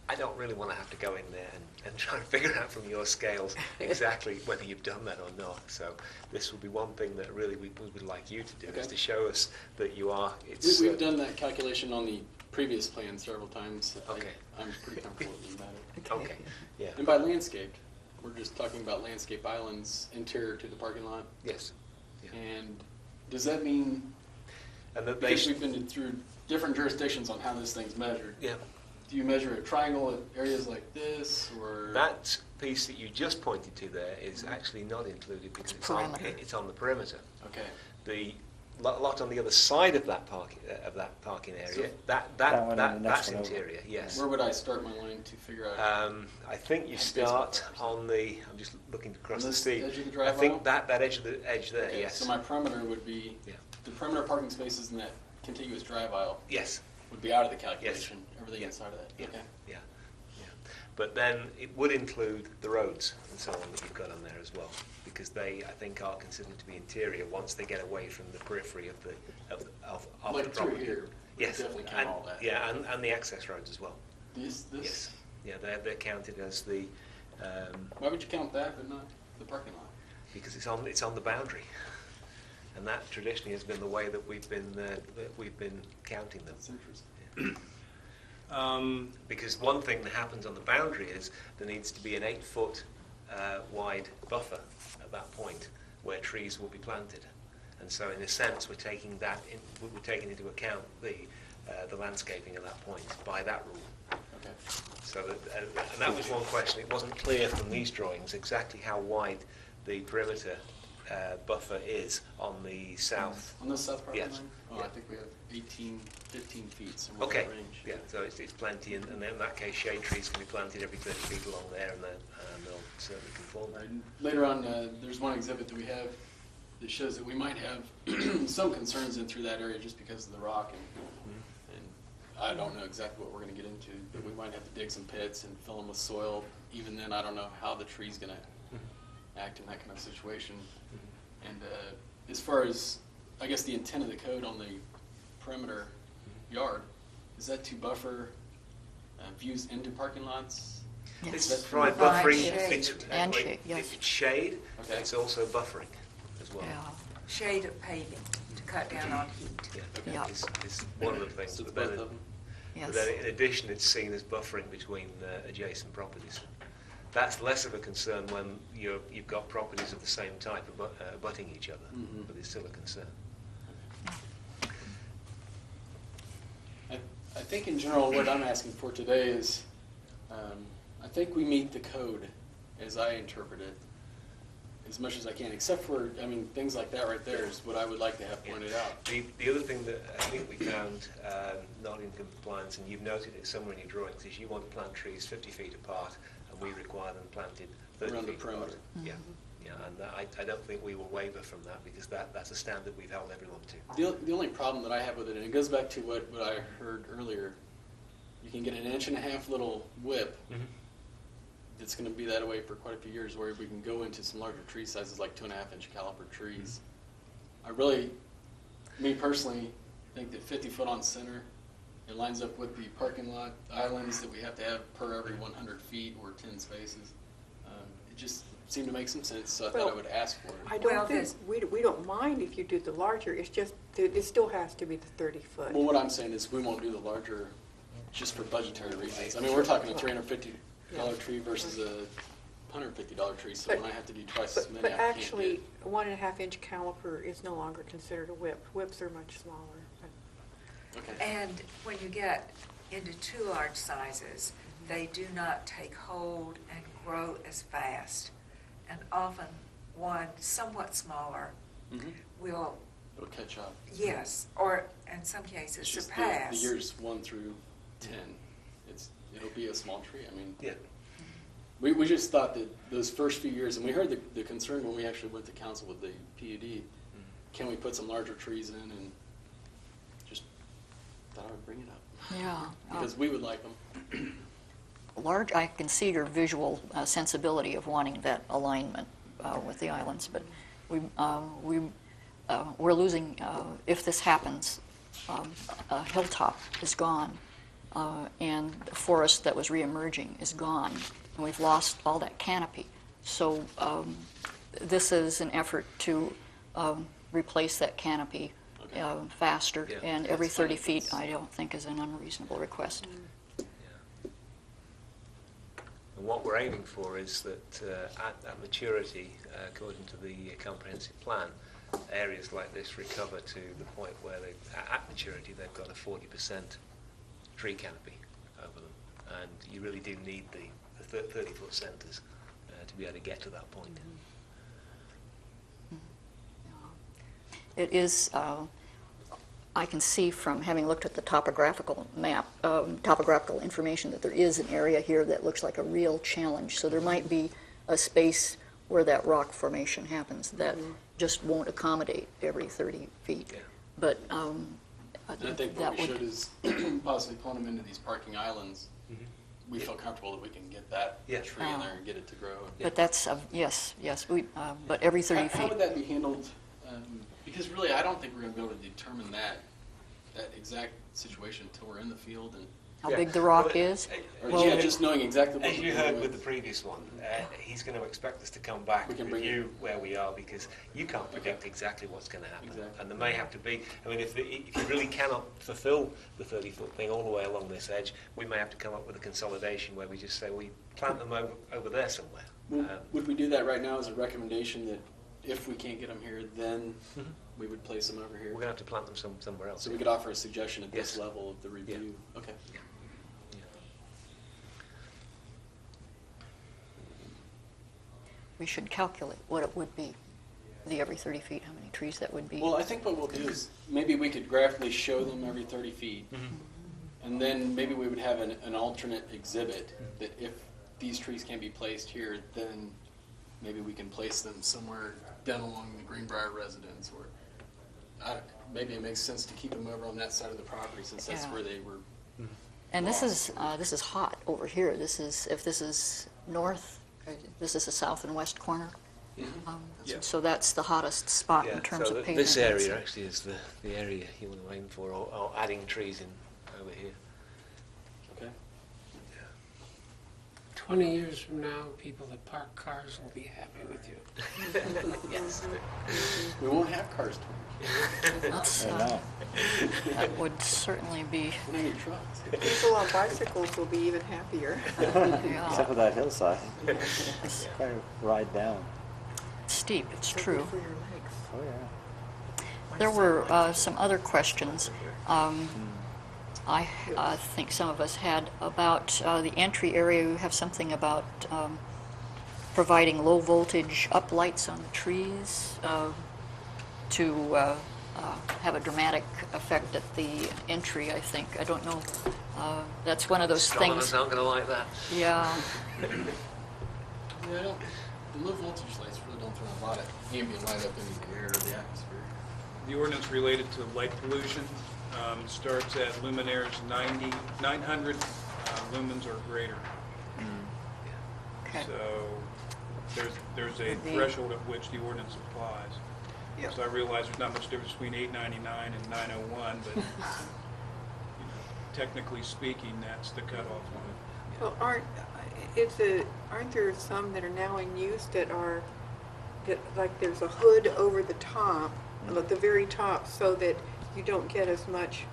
I don't really want to have to go in there and try and figure out from your scales exactly whether you've done that or not. So this will be one thing that really we would like you to do, is Okay. to show us that you are. We've done that calculation on the previous plan several times. Okay. I'm pretty comfortable with that. Okay, yeah. And by landscaped, we're just talking about landscape islands interior to the parking lot. Yes. Yeah. And does that mean, And that they because we've been through different jurisdictions on how this thing's measured, yeah. do you measure a triangle at areas like this, or? That piece that you just pointed to there is actually not included because perimeter. it's on the perimeter. Okay. The lot on the other side of that parking area, That one and the next that's one over. interior. Yes. Where would I start my line to figure out? I think you start on the. I'm just looking across On the this street. edge of the I drive think aisle? that edge there. Okay, Yes. So my perimeter would be, Yeah. the perimeter parking spaces in that contiguous drive aisle Yes. would be out of the calculation, everything Yeah. inside of that? Yeah. Okay. Yeah. Yeah. But then it would include the roads and so on that you've got on there as well, because they, I think, are considered to be interior once they get away from the periphery of the Like the through property. here, Yes. definitely count And- all that. Yeah, and the access roads as well. This, Yes. Yeah, they're counted as the why would you count that but not the parking lot? because it's on the boundary, and that traditionally has been the way that we've been counting them. That's interesting. Because one thing that happens on the boundary is there needs to be an 8-foot wide buffer at that point where trees will be planted, and so in a sense we're taking into account the landscaping at that point by that rule. Okay. So that, and that was one question. It wasn't clear from these drawings exactly how wide the perimeter buffer is on the south. On the south parking Yes. line? Oh, Yeah. I think we have 18, 15 feet, somewhere in Okay, that range. yeah, so it's plenty, and then in that case, shade trees can be planted every 30 feet along there, and they'll certainly conform. Right. Later on, there's one exhibit that we have that shows that we might have some concerns in through that area just because of the rock, and I don't know exactly what we're going to get into, but we might have to dig some pits and fill them with soil. Even then, I don't know how the tree's going to act in that kind of situation. And as far as, I guess, the intent of the code on the perimeter yard, is that to buffer views into parking lots? Yes. It's right, Provide buffering, shade. if it's, And like, shade, yes. if it's shade, Okay. it's also buffering as well. Yeah. Shade of paving to cut down on heat. Yeah, Yeah. it's one of the things. So it's But both then, of them? but then in addition, it's seen as buffering between adjacent properties. That's less of a concern when you've got properties of the same type abutting each other, Mhm. but it's still a concern. I think in general what I'm asking for today is, I think we meet the code as I interpret it as much as I can, except for, I mean, things like that right there is what I would like to have pointed out. The other thing that I think we found not in compliance, and you've noted it somewhere in your drawings, is you want to plant trees 50 feet apart, and we require them planted 30 Around the feet apart. perimeter. Yeah, yeah, and I don't think we will waver from that, because that's a standard we've held everyone to. The only problem that I have with it, and it goes back to what I heard earlier, you can get an 1.5-inch little whip that's going to be that way for quite a few years, where we can go into some larger tree sizes like 2.5-inch caliper trees. I really, me personally, think that 50 foot on center, it lines up with the parking lot islands that we have to have per every 100 feet or 10 spaces. It just seemed to make some sense, so I thought I would ask for it. I don't Well, think, this- we don't mind if you do the larger, it's just, that it still has to be the 30-foot. Well, what I'm saying is we won't do the larger just for budgetary reasons. I mean, we're talking a $350 tree versus a $150 tree, so But- when I have to do twice as many, But I can't actually, get. 1.5-inch caliper is no longer considered a whip. Whips are much smaller. Okay. And when you get into too large sizes, they do not take hold and grow as fast. And often one somewhat smaller will, It'll catch up. yes, or in some cases It's just surpass. the years 1 through 10. It'll be a small tree. I mean, Yeah. we just thought that those first few years, and we heard the concern when we actually went to council with the PUD. Can we put some larger trees in, and just thought I would bring it up Yeah. because we would like them. Large, I can see your visual sensibility of wanting that alignment with the islands, but we're losing, if this happens, a hilltop is gone, and the forest that was reemerging is gone, and we've lost all that canopy. So this is an effort to replace that canopy faster, Yeah, and every that's fine. 30 feet I don't think is an unreasonable request. And what we're aiming for is that at maturity, according to the comprehensive plan, areas like this recover to the point where at maturity they've got a 40% tree canopy over them, and you really do need the 30-foot centres to be able to get to that point. It is, I can see from having looked at the topographical map, topographical information, that there is an area here that looks like a real challenge. So there might be a space where that rock formation happens that just won't accommodate every 30 feet. Yeah. But And I think that what we would, should is possibly pulling them into these parking islands. We feel comfortable that we can get that Yeah. tree in there and get it to grow. but that's, yes, but every 30 How feet. would that be handled? Because really, I don't think we're going to be able to determine that exact situation until we're in the field and. How Yeah. big the rock Well, is? Well, yeah, just knowing exactly what As we're you dealing heard with the previous one, he's going to expect us to come back We and can bring review where we are, because you can't predict exactly what's going to happen. Exactly. And there may have to be, I mean, if you really cannot fulfill the 30-foot thing all the way along this edge, we may have to come up with a consolidation where we just say, we plant them over there somewhere. Would we do that right now as a recommendation that if we can't get them here, then we would place them over here? We're going to have to plant them somewhere else. So we could offer a suggestion at this Yes. level of the review. Okay. Yeah. We should calculate what it would be, the every 30 feet, how many trees that would be. Well, I think what we'll do is maybe we could graphically show them every 30 feet, and then maybe we would have an alternate exhibit that if these trees can be placed here, then maybe we can place them somewhere down along the Greenbrier residence, or maybe it makes sense to keep them over on that side of the property since that's Yeah. where they were. And this is hot over here. If this is north, this is the south and west corner. Yeah. So that's the hottest spot Yeah, in terms so of pavement. this area actually is the area you want to aim for, or adding trees in over here. Okay. 20 years from now, people that park cars will be happy with you. Yes. We won't have cars. That's, that would certainly be, We don't need trucks. People on bicycles will be even happier. yeah, Except for that hillside. Quite a ride down. steep, it's true. For your legs. Oh, yeah. There were some other questions I think some of us had about the entry area. You have something about providing low voltage uplights on the trees to have a dramatic effect at the entry, I think. I don't know. That's one of those Astronomers things. aren't going to like that. Yeah. Yeah, the low voltage lights really don't throw a lot of ambient light up into the air or the atmosphere. The ordinance related to light pollution starts at luminaires 900 lumens or greater. Okay. So there's a Would be- threshold at which the ordinance applies. Yeah. So I realize there's not much difference between 899 and 901, but you know, technically speaking, that's the cutoff limit. Well, aren't there some that are now in use that like there's a hood over the top, at the very top, so that you don't get as much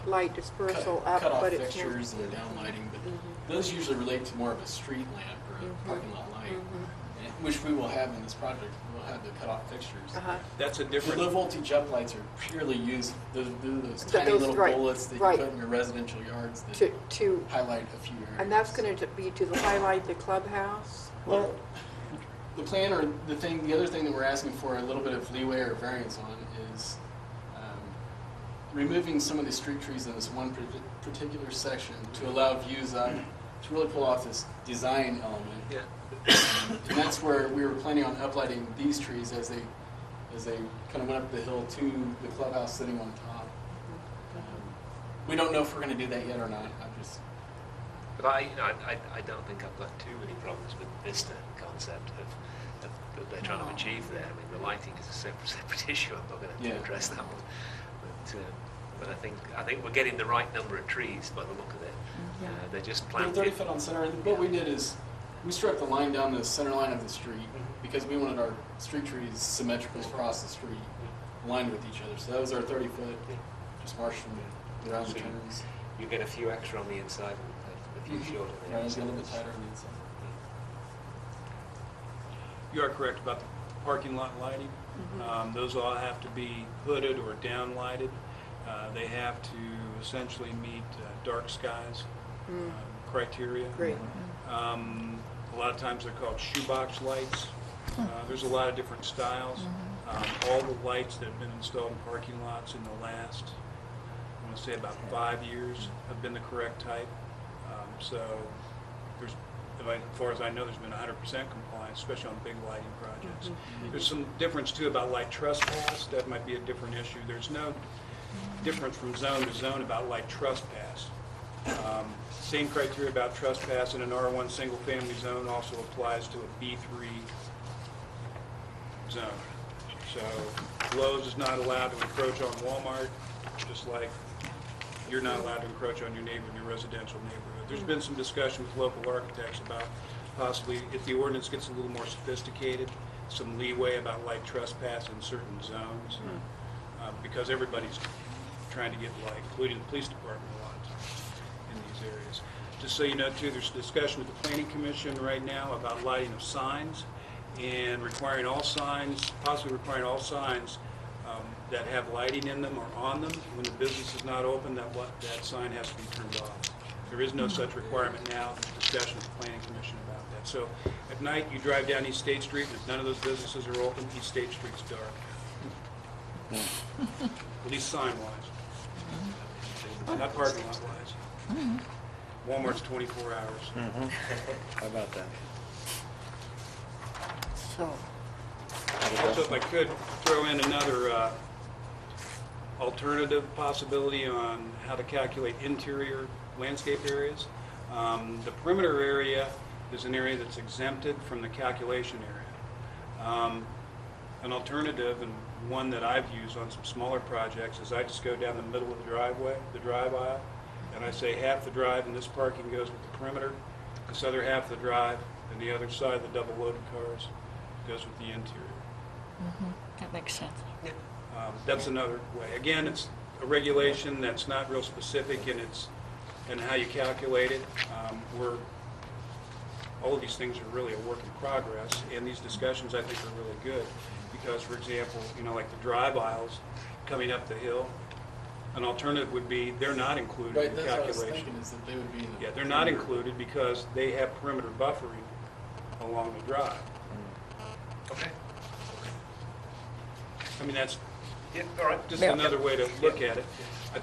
light dispersal up, Cut off but it's more. fixtures and downlighting, but those usually relate to more of a street lamp or a parking lot light. And which we will have in this project, we'll have the cutoff fixtures. That's a The different. low voltage uplights are purely used, those tiny Those- little right, bullets that you right. put in your residential yards that To, highlight a few areas. and that's going to be to highlight the clubhouse? Well, the plan or the other thing that we're asking for a little bit of leeway or variance on is removing some of the street trees in this one particular section to allow views up, to really pull off this design element. Yeah. And that's where we were planning on uplighting these trees as they kind of went up the hill to the clubhouse sitting on top. We don't know if we're going to do that yet or not. But I don't think I've got too many problems with this concept of that they're trying to achieve there. I mean, the lighting is a separate issue. I'm not going to have to address that one. But I think we're getting the right number of trees by the look of it. They're just They're planted. 30 foot on center, and what we did is we struck the line down the center line of the street because we wanted our street trees symmetrical across the street, aligned with each other. So that was our 30 foot, just marched from around the turns. You get a few extra on the inside and a few short on the Yeah, it's a outside. little bit tighter on the inside. You are correct about the parking lot lighting. Those all have to be hooded or downlighted. They have to essentially meet dark skies criteria. Great. A lot of times they're called shoebox lights. There's a lot of different styles. All the lights that have been installed in parking lots in the last, I want to say about 5 years, have been the correct type. So there's, as far as I know, there's been 100% compliance, especially on big lighting projects. There's some difference too about light trespass. That might be a different issue. There's no difference from zone to zone about light trespass. Same criteria about trespass in an R1 single-family zone also applies to a B3 zone. So Lowe's is not allowed to encroach on Walmart, just like you're not allowed to encroach on your neighbor in your residential neighborhood. There's been some discussion with local architects about possibly, if the ordinance gets a little more sophisticated, some leeway about light trespass in certain zones, because everybody's trying to get light, including the police department a lot in these areas. Just so you know, too, there's discussion with the Planning Commission right now about lighting of signs and requiring all signs, possibly requiring all signs that have lighting in them or on them. When the business is not open, that sign has to be turned off. There is no such requirement now. There's discussion with the Planning Commission about that. So at night, you drive down East State Street, and if none of those businesses are open, East State Street's dark. At least sign-wise. Not parking lot-wise. Walmart's 24 hours. How about that? So, So if I could throw in another alternative possibility on how to calculate interior landscape areas. The perimeter area is an area that's exempted from the calculation area. An alternative, and one that I've used on some smaller projects, is I just go down the middle of the driveway, the drive aisle, and I say half the drive in this parking goes with the perimeter, this other half of the drive, and the other side, the double loaded cars, goes with the interior. that makes sense. That's another way. Again, it's a regulation that's not real specific in how you calculate it. All of these things are really a work in progress, and these discussions I think are really good because, for example, like the drive aisles coming up the hill, an alternative would be they're not included Right, in the that's what I was calculation. thinking, is that they would be in the... Yeah, they're not included because they have perimeter buffering along the drive. Okay. I mean, that's Yeah, all right. just another way to look at it. I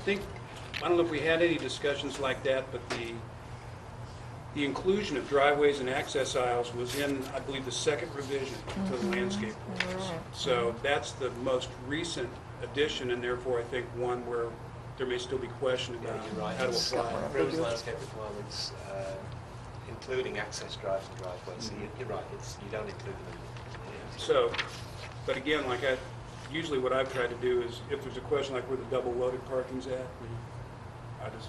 don't know if we had any discussions like that, but the inclusion of driveways and access aisles was in, I believe, the second revision to the landscape rules. So that's the most recent addition, and therefore I think one where there may still be question Yeah, about you're right. how to It's apply. Proposed landscape requirements, including access drives and driveways. So you're right. You don't include them. So, but again, usually what I've tried to do is, if there's a question like where the double loaded parking's at, I just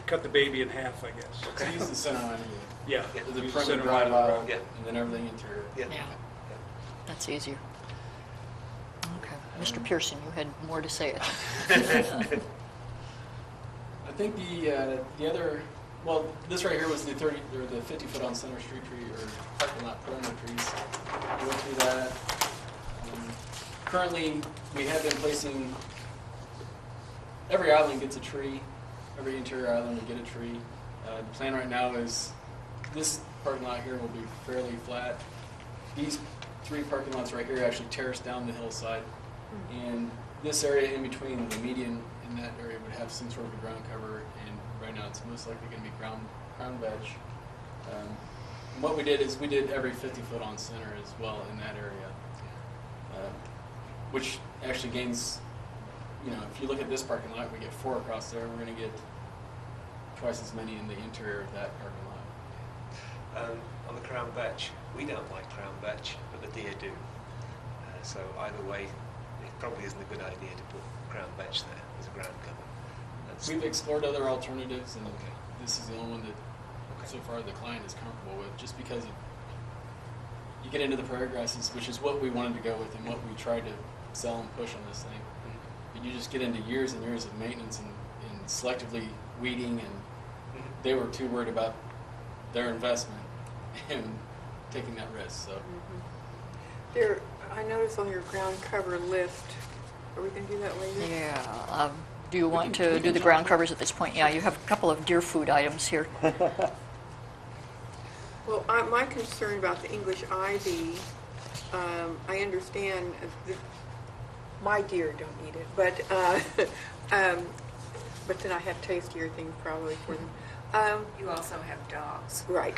cut the baby in half, I guess. So use the center line, Yeah. the use perimeter center drive line of the aisle, road. Yeah. and then everything interior. Yeah. Yeah, that's easier. Okay, Mr. Pearson, you had more to say. I think the other, well, this right here was the 50 foot on Center Street tree or parking lot perimeter. currently, we have been placing, every island gets a tree. Every interior island will get a tree. The plan right now is this parking lot here will be fairly flat. These 3 parking lots right here actually terrace down the hillside. And this area in between the median in that area would have some sort of a ground cover, and right now it's most likely going to be ground veg. And what we did is we did every 50 foot on center as well in that area, which actually gains, you know, if you look at this parking lot, we get 4 across there, we're going to get twice as many in the interior of that parking lot. On the crown vetch, we don't like crown vetch, but the deer do. So either way, it probably isn't a good idea to put crown vetch there as a ground cover. We've explored other alternatives, and Okay. this is the only one that so far the client is comfortable with, just because you get into the prairie grasses, which is what we wanted to go with and what we tried to sell and push on this thing. But you just get into years and years of maintenance and selectively weeding, and they were too worried about their investment and taking that risk. So There, I noticed on your ground cover list, are we going to do that later? Yeah. Do you want to do the ground covers at this point? Yeah, you have a couple of deer food items here. Well, my concern about the English ivy, I understand my deer don't eat it, but then I have tastier things probably for them. You also have dogs. Right.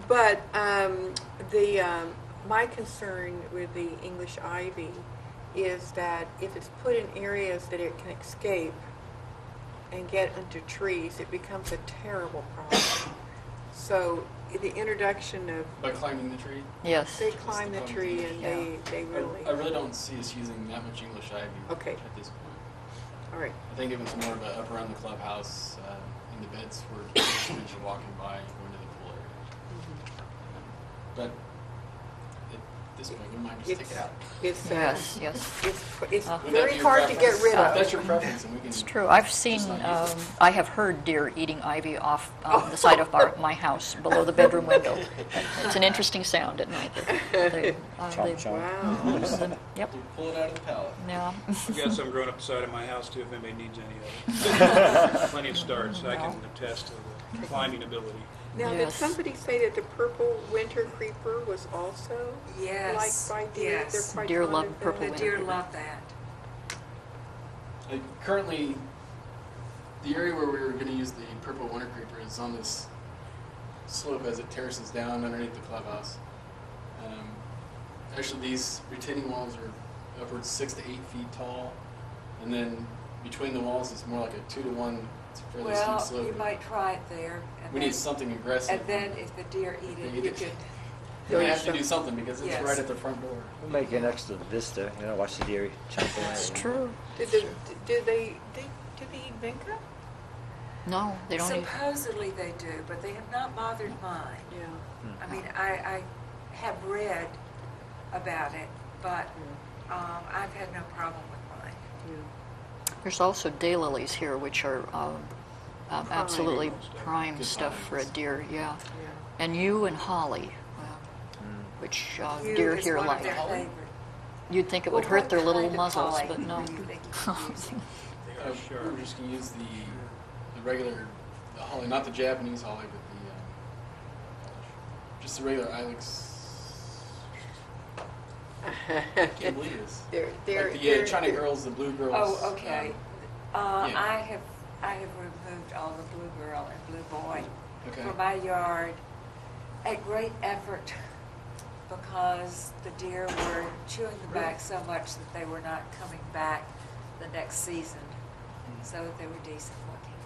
But my concern with the English ivy is that if it's put in areas that it can escape and get into trees, it becomes a terrible problem. So the introduction of, by climbing the tree, Yes. they climb the tree and they really, I really don't see us using that much English ivy Okay. at this point. all right. I think it was more of a up around the clubhouse, in the beds where students are walking by and going to the pool area. But at this point, we might just take it out. It's, Yes, yes. it's Uh, Would that very be your hard to get preference? rid If of. that's your preference, and we can. It's true. I've seen, just not use it. I have heard deer eating ivy off the side of my house below the bedroom window. It's an interesting sound at night. They, Chomp, chomp. Wow. Yep. You pull it out of the pallet. Yeah. I've got some growing up the side of my house, too, if anybody needs any of it. Plenty of starts. I can attest to the climbing ability. Now, did Yes. somebody say that the purple winter creeper was also Yes. liked by deer? Yes. They're quite Deer fond love of purple that. The winter deer creeper. love that. Currently, the area where we were going to use the purple winter creeper is on this slope as it terraces down underneath the clubhouse. Actually, these retaining walls are upwards 6 to 8 feet tall, and then between the walls is more like a 2 to 1. It's a fairly Well, steep slope. you might try it there. And We then, need something aggressive. And then if the deer eat it, They you eat it. could, We have to do something because it's Yes. right at the front door. We'll make an extra vista, you know, watch the deer chomp in. It's true. Do they eat vinca? No, they don't eat. supposedly they do, but they have not bothered mine. Yeah. I mean, I have read about it, but I've had no problem with mine. Yeah. There's also daylilies here, which are absolutely prime Good stuff for a times. deer, yeah. Yeah. And yew and holly, which Yew deer is here one of like. their favorite. You'd think it Well, would hurt what their little kind of muzzles, holly but no. do you think you could use? They are sharp. We're just going to use the regular the holly, not the Japanese holly, but just the regular ilex. I can't believe this. Like the China girls, the blue girls. Oh, okay. yeah. I have removed all the blue girl and blue boy Okay. from my yard at great effort because the deer were chewing the back so much that they were not coming back the next season, so that they were decent looking.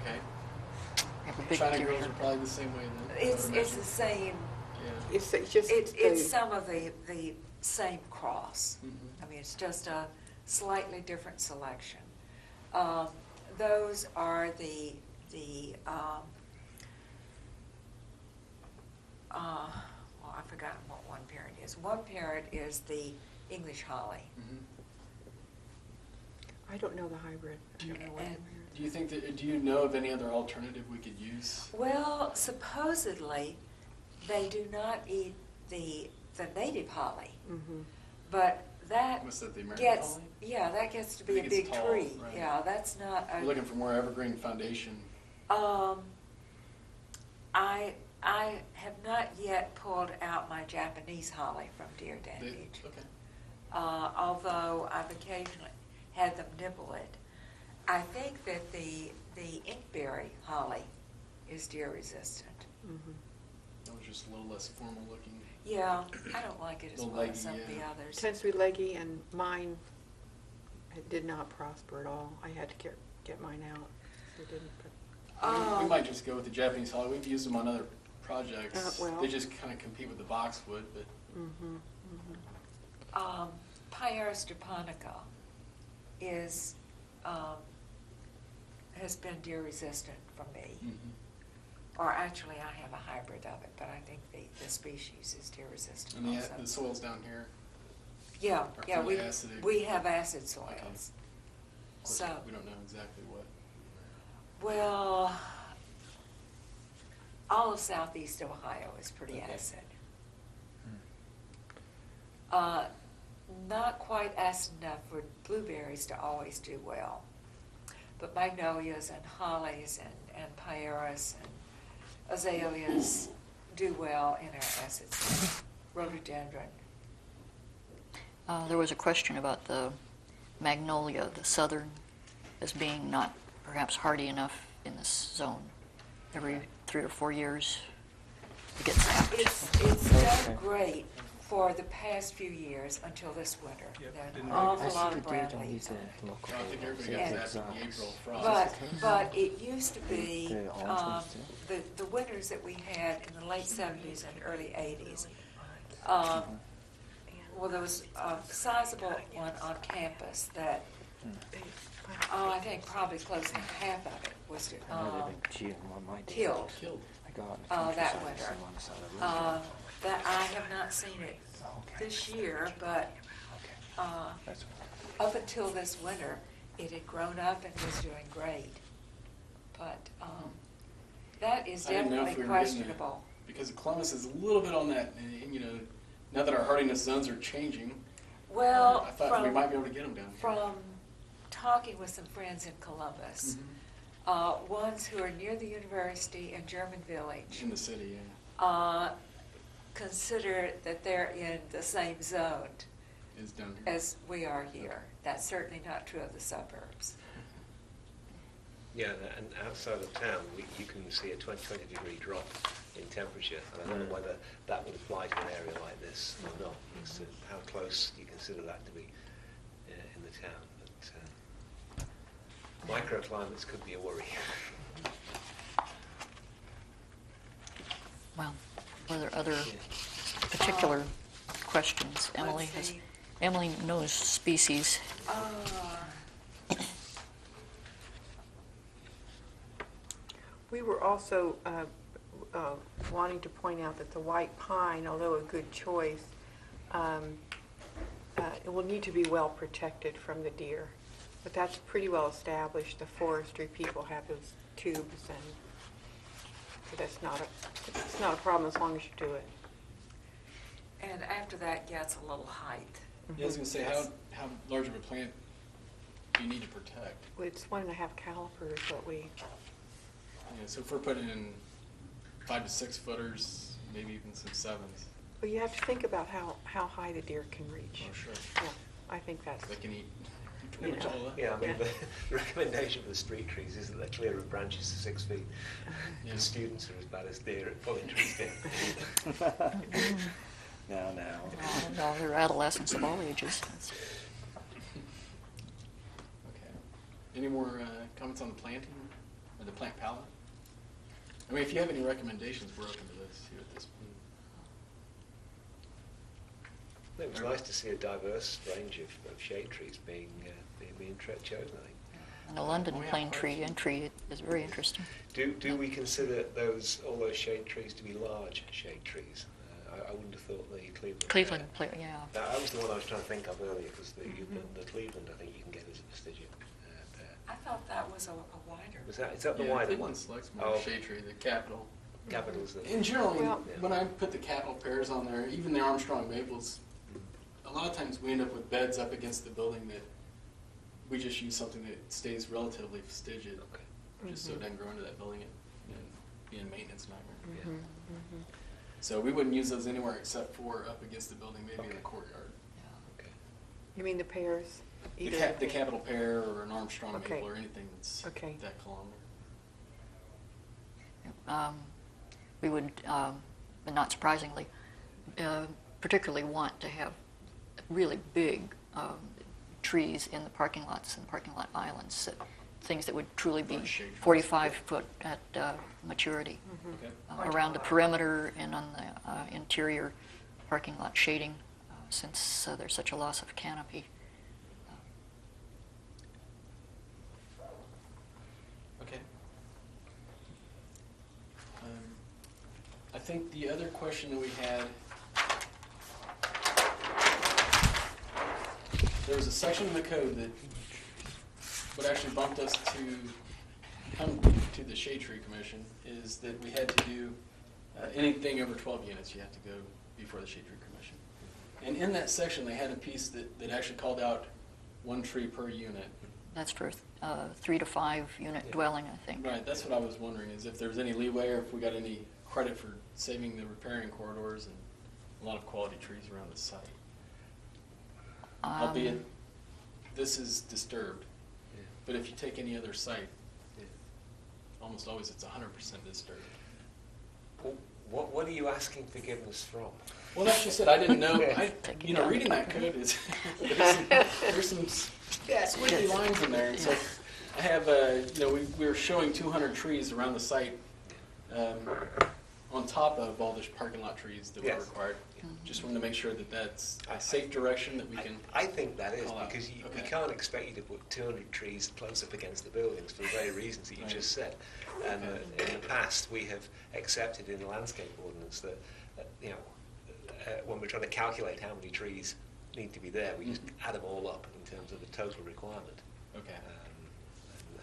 Okay. We have a big China deer girls here. are probably the same way then. I It's would the imagine. same. Yeah. It's just It's some of the same cross. Mhm. I mean, it's just a slightly different selection. Those are the well, I've forgotten what one parent is. One parent is the English holly. Mhm. I don't know the hybrid. I don't know what And- Do you think that? Do you know of any other alternative we could use? Well, supposedly, they do not eat the the native holly. But that What's that, the American gets, holly? yeah, that gets to I be a think it's big tall, tree. right. Yeah, that's not We're a, looking for more evergreen foundation. I have not yet pulled out my Japanese holly from deer damage. Okay. Although I've occasionally had them nibble it. I think that the inkberry holly is deer resistant. That was just a little less formal looking. Yeah, I don't like it as Little well as leggy, some of the yeah. others. Tends to be leggy, and mine, it did not prosper at all. I had to get mine out. So it didn't. We might just go with the Japanese holly. We've used them on other projects. Well. They just kind of compete with the boxwood, but Pyrus japonica is, has been deer resistant for me. Or actually, I have a hybrid of it, but I think the species is deer resistant and also. the soils down here. Yeah, are yeah, fairly acidic. we have acid soils. Okay. Of course, So, we don't know exactly what. well, all of southeast Ohio is pretty acid. Not quite acid enough for blueberries to always do well. But magnolias and hollies and pyrus and azaleas do well in our acid soil. Rhododendron. There was a question about the magnolia, the southern, as being not perhaps hardy enough in this zone. Every 3 or 4 years, it gets sapped. It's done great for the past few years until this winter. There's an awful lot of brown leaves on it. I think everybody got Yeah. that from the April frost. But it used to be, the winters that we had in the late 70s and early 80s, well, there was a sizable one on campus that, I think probably close to half of it was killed that winter. That I have not seen it this year, but up until this winter, it had grown up and was doing great. But that is I didn't know if definitely we were getting questionable. Because Columbus is a little bit on that, and, you know, now that our hardiness zones are changing, Well, I thought we might be able to get them down here. from talking with some friends in Columbus, ones who are near the university and German Village, In the city, yeah. consider that they're in the same zone Is down here. as we are here. That's certainly not true of the suburbs. Yeah, and outside of town, you can see a 20 degree drop in temperature. And I don't know whether that would apply to an area like this or not. It's how close you consider that to be in the town. But microclimates could be a worry. Well, were there other particular questions? Let's see. Emily knows species. We were also wanting to point out that the white pine, although a good choice, it will need to be well protected from the deer. But that's pretty well established. The forestry people have those tubes, and so it's not a problem as long as you do it. And after that gets a little height. Yeah, I was going to say, how large of a plant do you need to protect? It's 1.5 calipers, what we. Yeah, so if we're putting in 5 to 6 footers, maybe even some 7s. Well, you have to think about how high the deer can reach. Oh, sure. Yeah, I think that's. They can eat pretty much all that. Yeah, I mean, Yeah. the recommendation for the street trees is that they're clear of branches to 6 feet. Yeah. The students are as bad as deer at pulling trees down. No. No, they're adolescents of all ages. Okay. Any more comments on the planting or the plant palette? I mean, if you have any recommendations, we're open to this here at this point. It was nice to see a diverse range of shade trees being chosen, I think. And the London plane tree entry is very interesting. Do we consider all those shade trees to be large shade trees? I wouldn't have thought the Cleveland. Yeah. That was the one I was trying to think of earlier, because the Cleveland, I think you can get as a prestigious pair. I thought that was a wider. Is that the Yeah, wider Cleveland one? selects more Oh. shade tree, the capital. capitals that. In general, Well- when I put the capital pears on there, even the Armstrong maples, a lot of times we end up with beds up against the building that we just use something that stays relatively fastigious, just so it doesn't grow into that building and be a maintenance nightmare. Yeah. So we wouldn't use those anywhere except for up against the building, maybe in the courtyard. Okay. You mean the pears? The, Either the capital pear or an Armstrong Okay. maple or anything that's Okay. that kilometer. We would, but not surprisingly, particularly want to have really big trees in the parking lots and parking lot islands, things that would truly be 45 foot at maturity Okay. around the perimeter and on the interior parking lot shading, since there's such a loss of canopy. Okay. I think the other question that we had, there was a section in the code that what actually bumped us to come to the Shade Tree Commission is that we had to do anything over 12 units, you have to go before the Shade Tree Commission. And in that section, they had a piece that actually called out 1 tree per unit. That's for 3 to 5 unit dwelling, I think. Right, that's what I was wondering, is if there was any leeway or if we got any credit for saving the riparian corridors and a lot of quality trees around the site. Albeit, this is disturbed, but if you take any other site, almost always it's 100% disturbed. Well, what are you asking forgiveness from? Well, that's just it. I didn't know. Take it down. Reading that code is there's some squiggly lines in there. And so I have, we were showing 200 trees around the site on top of all the parking lot trees that were Yes. required. Just wanted to make sure that that's a safe direction that we can. I think that is, call out. because we Okay. can't expect you to put 200 trees close up against the buildings for the very reasons that you Right. just said. And in the past, we have accepted in the landscape ordinance that, when we're trying to calculate how many trees need to be there, we just add them all up in terms of the total requirement. Okay.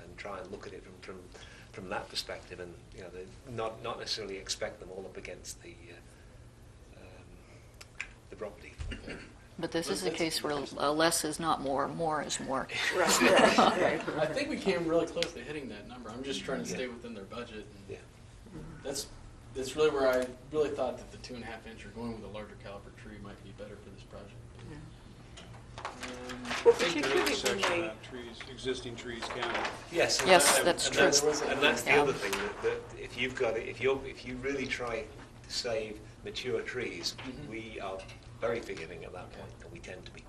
And try and look at it from that perspective, and not necessarily expect them all up against the property. Okay. But this is a case where less is not more is more. Right. I think we came really close to hitting that number. I'm just trying to stay within their budget. And Yeah. That's really where I really thought that the 2.5 inch or going with a larger caliber tree might be better for this project. Well, I think there is a particularly section when they, about trees, existing trees counted. Yes, and Yes, that- that's and true. And that's the Yeah. other thing, that if you've got it, if you really try to save mature trees, we are very forgiving at that point, and we tend to be.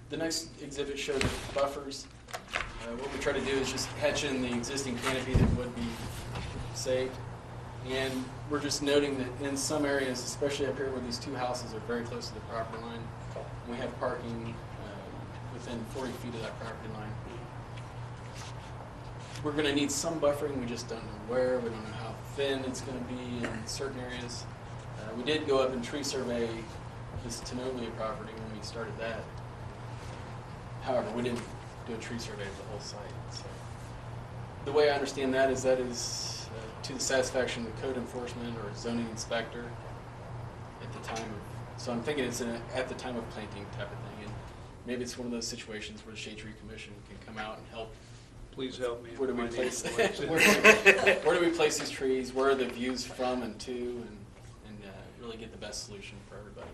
The next exhibit showed the buffers. What we try to do is just hatch in the existing canopy that would be saved. And we're just noting that in some areas, especially up here where these 2 houses are very close to the property line, we have parking within 40 feet of that property line. We're going to need some buffering, we just don't know where, we don't know how thin it's going to be in certain areas. We did go up and tree survey this Tenoglia property when we started that. However, we didn't do a tree survey of the whole site. So the way I understand that is to the satisfaction of the code enforcement or zoning inspector at the time of, so I'm thinking it's at the time of planting type of thing. And maybe it's one of those situations where the Shade Tree Commission can come out and help. Please help me. Where do we Find place the information. where do we place these trees? Where are the views from and to, and really get the best solution for everybody.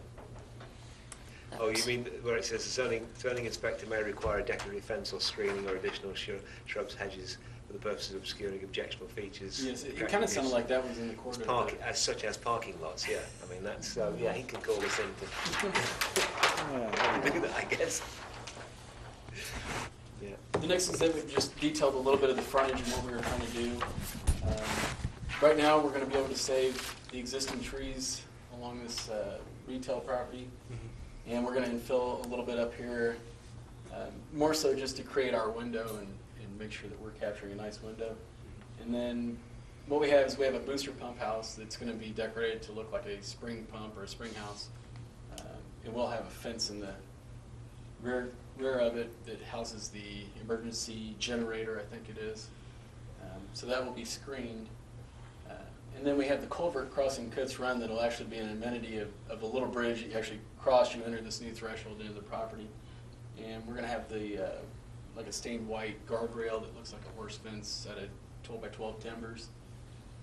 Oh, you mean where it says the zoning inspector may require a decorative fence or screening or additional shrubs, hedges for the purposes of obscuring objectionable features? Yes, it kind of sounded like that was in the corridor. Such as parking lots, yeah. I mean, that's, yeah, he can call us in to do that, I guess. Yeah. The next exhibit just detailed a little bit of the frontage and what we were trying to do. Right now, we're going to be able to save the existing trees along this retail property, and we're going to infill a little bit up here, more so just to create our window and make sure that we're capturing a nice window. And then what we have is we have a booster pump house that's going to be decorated to look like a spring pump or a spring house. And we'll have a fence in the rear of it that houses the emergency generator, I think it is. So that will be screened. And then we have the culvert crossing Coates Run that'll actually be an amenity of a little bridge that you actually cross, you enter this new threshold into the property. And we're going to have the, like a stained white guardrail that looks like a horse fence at a 12 by 12 timbers.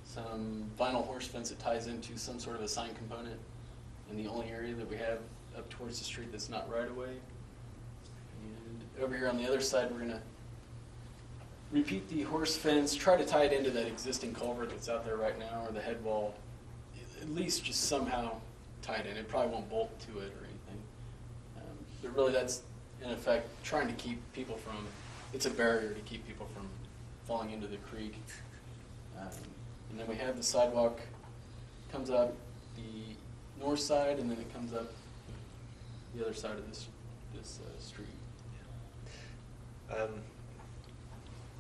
Some vinyl horse fence that ties into some sort of a sign component in the only area that we have up towards the street that's not right away. And over here on the other side, we're going to repeat the horse fence, try to tie it into that existing culvert that's out there right now, or the head wall, at least just somehow tie it in. It probably won't bolt to it or anything. But really that's, in effect, trying to keep people from, it's a barrier to keep people from falling into the creek. And then we have the sidewalk, comes up the north side, and then it comes up the other side of this street.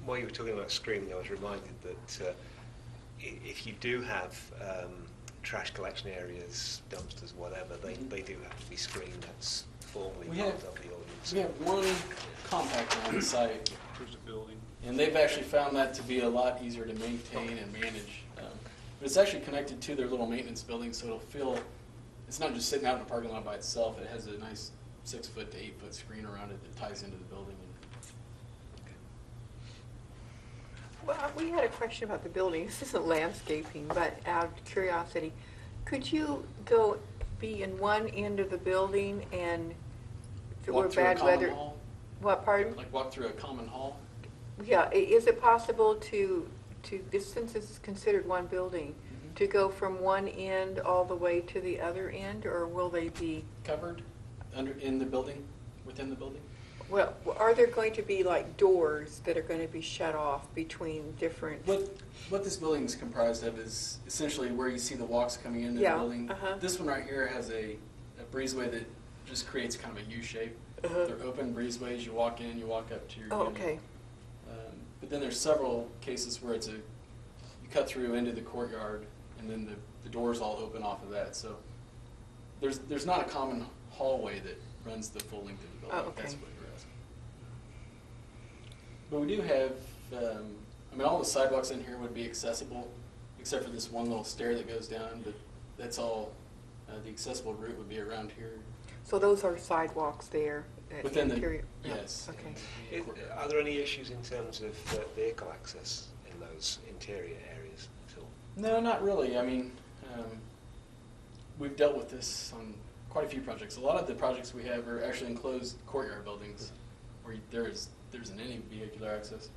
While you were talking about screening, I was reminded that if you do have trash collection areas, dumpsters, whatever, they do have to be screened. That's formally part of the ordinance. We have one compactor on the site, Here's the building. and they've actually found that to be a lot easier to maintain and manage. But it's actually connected to their little maintenance building, so it'll feel, it's not just sitting out in a parking lot by itself. It has a nice 6 foot to 8 foot screen around it that ties into the building. Well, we had a question about the building. This isn't landscaping, but out of curiosity, could you be in one end of the building and if it were Walk through a bad common weather? hall, What, pardon? like walk through a common hall. Yeah, is it possible to since this is considered one building, to go from one end all the way to the other end, or will they be? Covered in the building, within the building? Well, are there going to be like doors that are going to be shut off between different? What this building is comprised of is essentially where you see the walks coming into Yeah, the building. uh-huh. This one right here has a breezeway that just creates kind of a U shape. Uh-huh. They're open breezeways. You walk in, you walk up to your Oh, unit. okay. But then there's several cases where you cut through into the courtyard, and then the doors all open off of that. So there's not a common hallway that runs the full length of the building. Oh, If that's okay. what you're asking. But we do have, all the sidewalks in here would be accessible, except for this one little stair that goes down, but that's all, the accessible route would be around here. So those are sidewalks there? Within the, interior? Oh, yes. Okay. Are there any issues in terms of vehicle access in those interior areas at all? No, not really. I mean, we've dealt with this on quite a few projects. A lot of the projects we have are actually enclosed courtyard buildings where there isn't any vehicular access.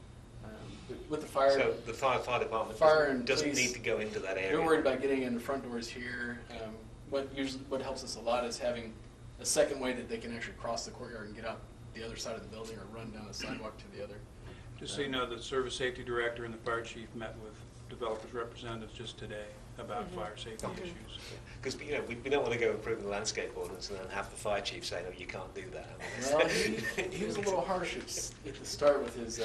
But with the fire, So the fire department Fire and doesn't police, need to go into that area? they're worried about getting in the front doors here. What helps us a lot is having a second way that they can actually cross the courtyard and get out the other side of the building or run down the sidewalk to the other. Just so you know, the service safety director and the fire chief met with developers representatives just today about fire safety issues. Because we don't want to go improve the landscape ordinance and then have the fire chief say, no, you can't do that. Well, he was a little harsh at the start with his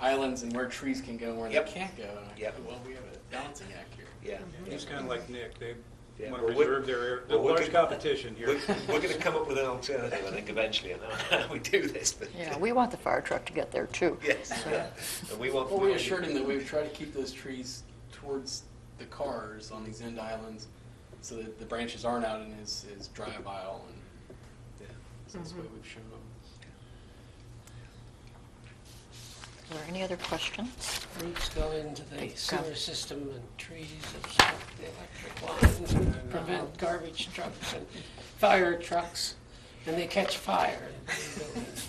islands and where trees can go and where Yep. they can't go. And I Yep. thought, well, we have a balancing act here. Yeah. He's kind of like Nick. They Yeah. want to Well, we're- reserve their area. The well, we're large good- competition here. We're going to come up with an alternative, I think, eventually, and how we do this. But Yeah, we want the fire truck to get there too. yes, and we want. Well, we assured him that we would try to keep those trees towards the cars on these end islands so that the branches aren't out in his drive aisle. And Yeah. so that's the way we've shown them. Are there any other questions? Roots go into the Thanks, sewer Gav. system and trees obstruct the electric lines and prevent garbage trucks and fire trucks, and they catch fire in the buildings.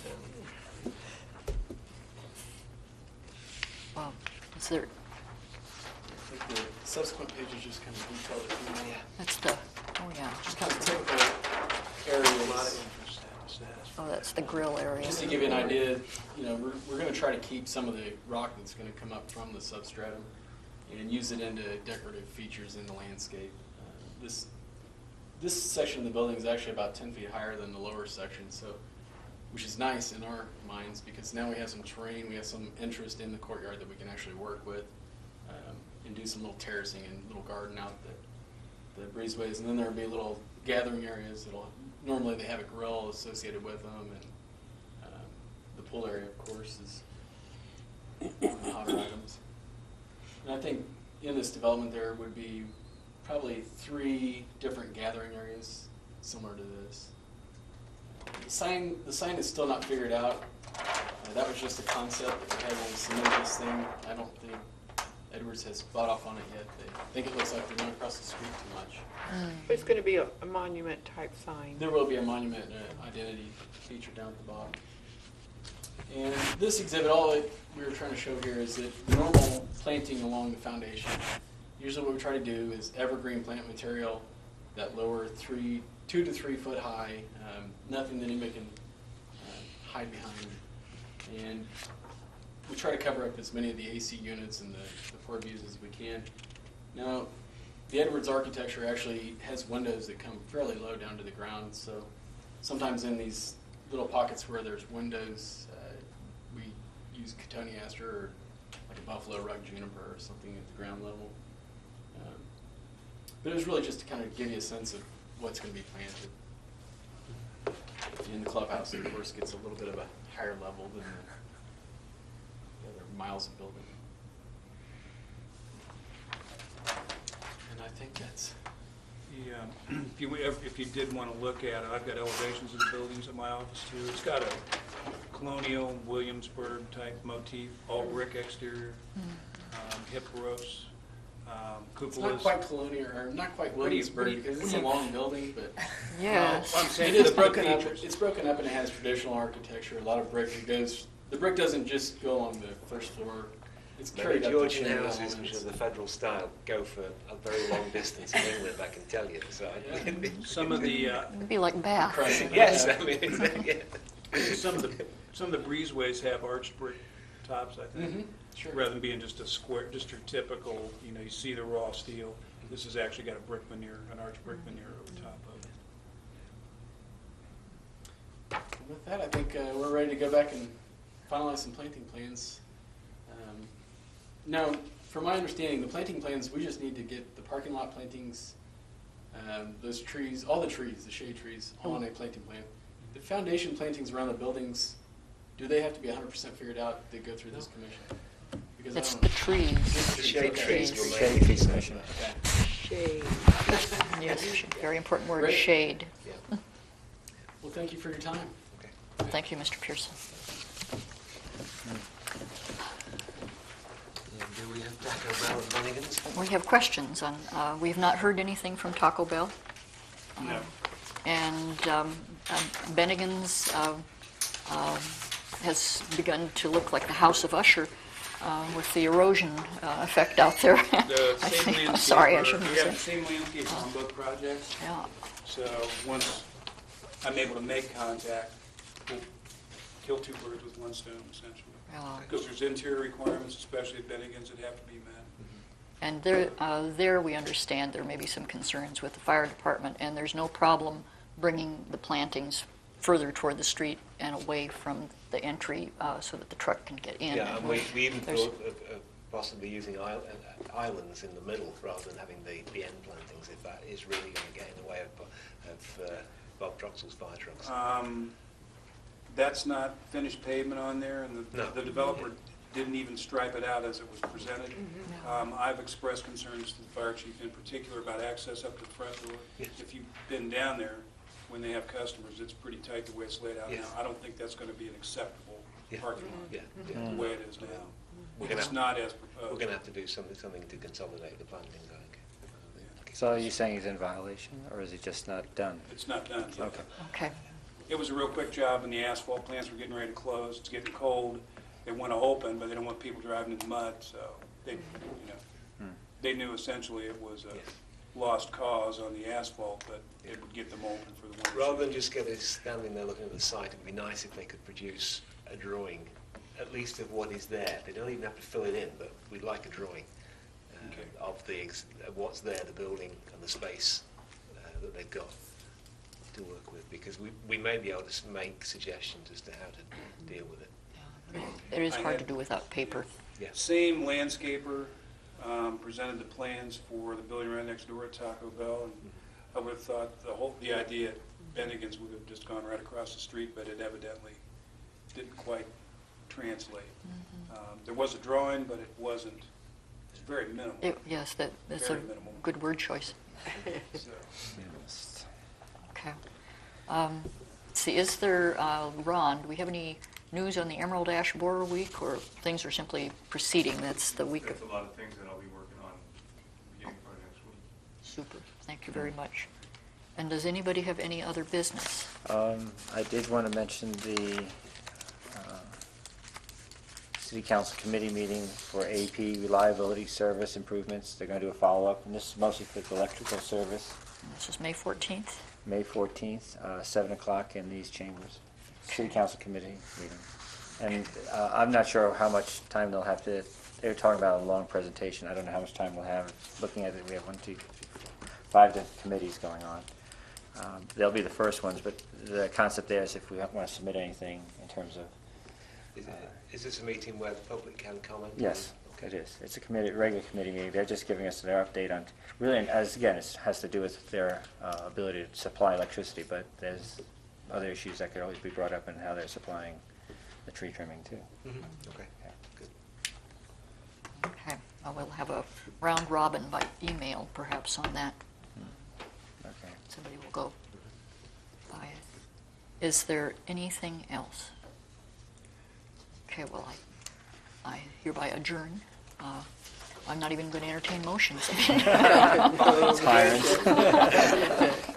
Is there, I think the subsequent pages just kind of detail it. You know, that's just kind of typical areas. oh, that's the grill area. Just to give you an idea, we're going to try to keep some of the rock that's going to come up from the substratum and use it into decorative features in the landscape. This section of the building is actually about 10 feet higher than the lower section, which is nice in our minds because now we have some terrain, we have some interest in the courtyard that we can actually work with and do some little terracing and little garden out the breezeways. And then there'll be little gathering areas normally they have a grill associated with them, and the pool area, of course, is one of the hotter items. And I think in this development there would be probably 3 different gathering areas similar to this. The sign is still not figured out. That was just a concept that we had when we submitted this thing. I don't think Edwards has bought off on it yet. They think it looks like they're going across the street too much. It's going to be a monument type sign. There will be a monument and an identity feature down at the bottom. And this exhibit, all that we were trying to show here is that the normal planting along the foundation, usually what we try to do is evergreen plant material that lower 2 to 3 foot high, nothing that anybody can hide behind. And we try to cover up as many of the AC units and the port views as we can. Now, the Edwards architecture actually has windows that come fairly low down to the ground, so sometimes in these little pockets where there's windows, we use cotoneaster or like a buffalo rug juniper or something at the ground level. But it was really just to kind of give you a sense of what's going to be planted. And the clubhouse, of course, gets a little bit of a higher level than the other miles of building. And I think that's... Yeah, if you did want to look at it, I've got elevations of the buildings at my office too. It's got a colonial Williamsburg type motif, all brick exterior, hip roofs, cupolas. It's not quite colonial, or not quite Williamsburg, because it's a long building, but Yes. I'm saying it is the broken up. features. It's broken up and it has traditional architecture, a lot of brick. The brick doesn't just go along the first floor. It's Maybe carried up to Georgian chain houses, elements. which are the federal style, go for a very long distance in England, I can tell you. So Some of the It'd be like Bath. yes, I mean, some of the breezeways have arched brick tops, I think. Sure. Rather than being just a square, just your typical, you see the raw steel. This has actually got a brick veneer, an arched brick veneer over top of it. With that, I think we're ready to go back and finalize some planting plans. Now, from my understanding, the planting plans, we just need to get the parking lot plantings, those trees, all the trees, the shade trees, on a planting plan. The foundation plantings around the buildings, do they have to be 100% figured out to go through this commission? Because It's I the don't- trees. the shade trees Trees. will Shade make tree commission. Okay. Shade. Yes, very important word, Great. shade. Yeah. Well, thank you for your time. Thank you, Mr. Pearson. And do we have Taco Bell and Bunnigan's? We have questions on, we've not heard anything from Taco Bell. No. And Bennigan's has begun to look like the House of Usher with the erosion effect out there. The I same think, I'm sorry, I landscaper- shouldn't We have say. the same landscaper on both projects. Yeah. So once I'm able to make contact, we'll kill 2 birds with 1 stone, essentially. Yeah. Because there's interior requirements, especially at Bennigan's, that have to be met. And there we understand there may be some concerns with the fire department, and there's no problem bringing the plantings further toward the street and away from the entry so that the truck can get in. Yeah, and we even There's- thought of possibly using islands in the middle rather than having the end plantings, if that is really going to get in the way of Bob Troxell's fire trucks. That's not finished pavement on there, and No. the developer didn't even stripe it out as it was presented. I've expressed concerns to the fire chief in particular about access up to the front door. Yes. If you've been down there, when they have customers, it's pretty tight the way it's laid out now. Yes. I don't think that's going to be an acceptable Yeah. parking lot, Yeah, the yeah. way it is now. We're gonna It's have- not as We're proposed. going to have to do something to consolidate the plantings, I think. So are you saying he's in violation, or is he just not done? It's not done yet. Okay. Okay. It was a real quick job, and the asphalt plants were getting ready to close. It's getting cold. They want to open, but they don't want people driving in the mud, so they, they knew essentially it was a Yes. lost cause on the asphalt, but it would get them open for the winter. Rather than just get us standing there looking at the site, it would be nice if they could produce a drawing, at least of what is there. They don't even have to fill it in, but we'd like a drawing Okay. of what's there, the building and the space that they've got to work with, because we may be able to make suggestions as to how to deal with it. It is hard to do without paper. Yes. Same landscaper presented the plans for the building right next door at Taco Bell, and I would have thought the idea at Bennigan's would have just gone right across the street, but it evidently didn't quite translate. There was a drawing, but it wasn't very minimal. Yes, that's a Very minimal. good word choice. So, Okay. Let's see, is there, Ron, do we have any news on the Emerald Ash Borer Week, or things are simply proceeding? That's the week of... There's a lot of things that I'll be working on beginning part of next week. Super, thank you very much. And does anybody have any other business? I did want to mention the City Council Committee meeting for AP Reliability Service Improvements. They're going to do a follow-up, and this is mostly for the electrical service. This is May 14th. May 14th, 7 o'clock in these chambers. City Council Committee meeting. And I'm not sure how much time they'll have to, they were talking about a long presentation. I don't know how much time we'll have. Looking at it, we have 1, 2, 3, 4, 5 different committees going on. They'll be the first ones, but the concept there is if we want to submit anything in terms of... Is this a meeting where the public can comment? Yes, Okay. it is. It's a regular committee meeting. They're just giving us their update on, really, as again, it has to do with their ability to supply electricity, but there's other issues that could always be brought up in how they're supplying the tree trimming too. Mhm. Okay, Yeah. good. Okay, well, we'll have a round robin by email perhaps on that. Okay. Somebody will go by it. Is there anything else? Okay, well, I hereby adjourn. I'm not even going to entertain motions.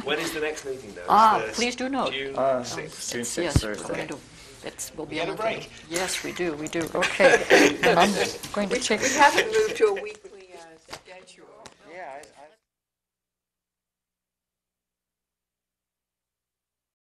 When is the next meeting, though? Is the Please do note. June June 6th. 6th, Yes, Thursday. we'll be You get on a the- break. Yes, we do. Okay. And I'm going to take... We haven't moved to a weekly schedule. Yeah,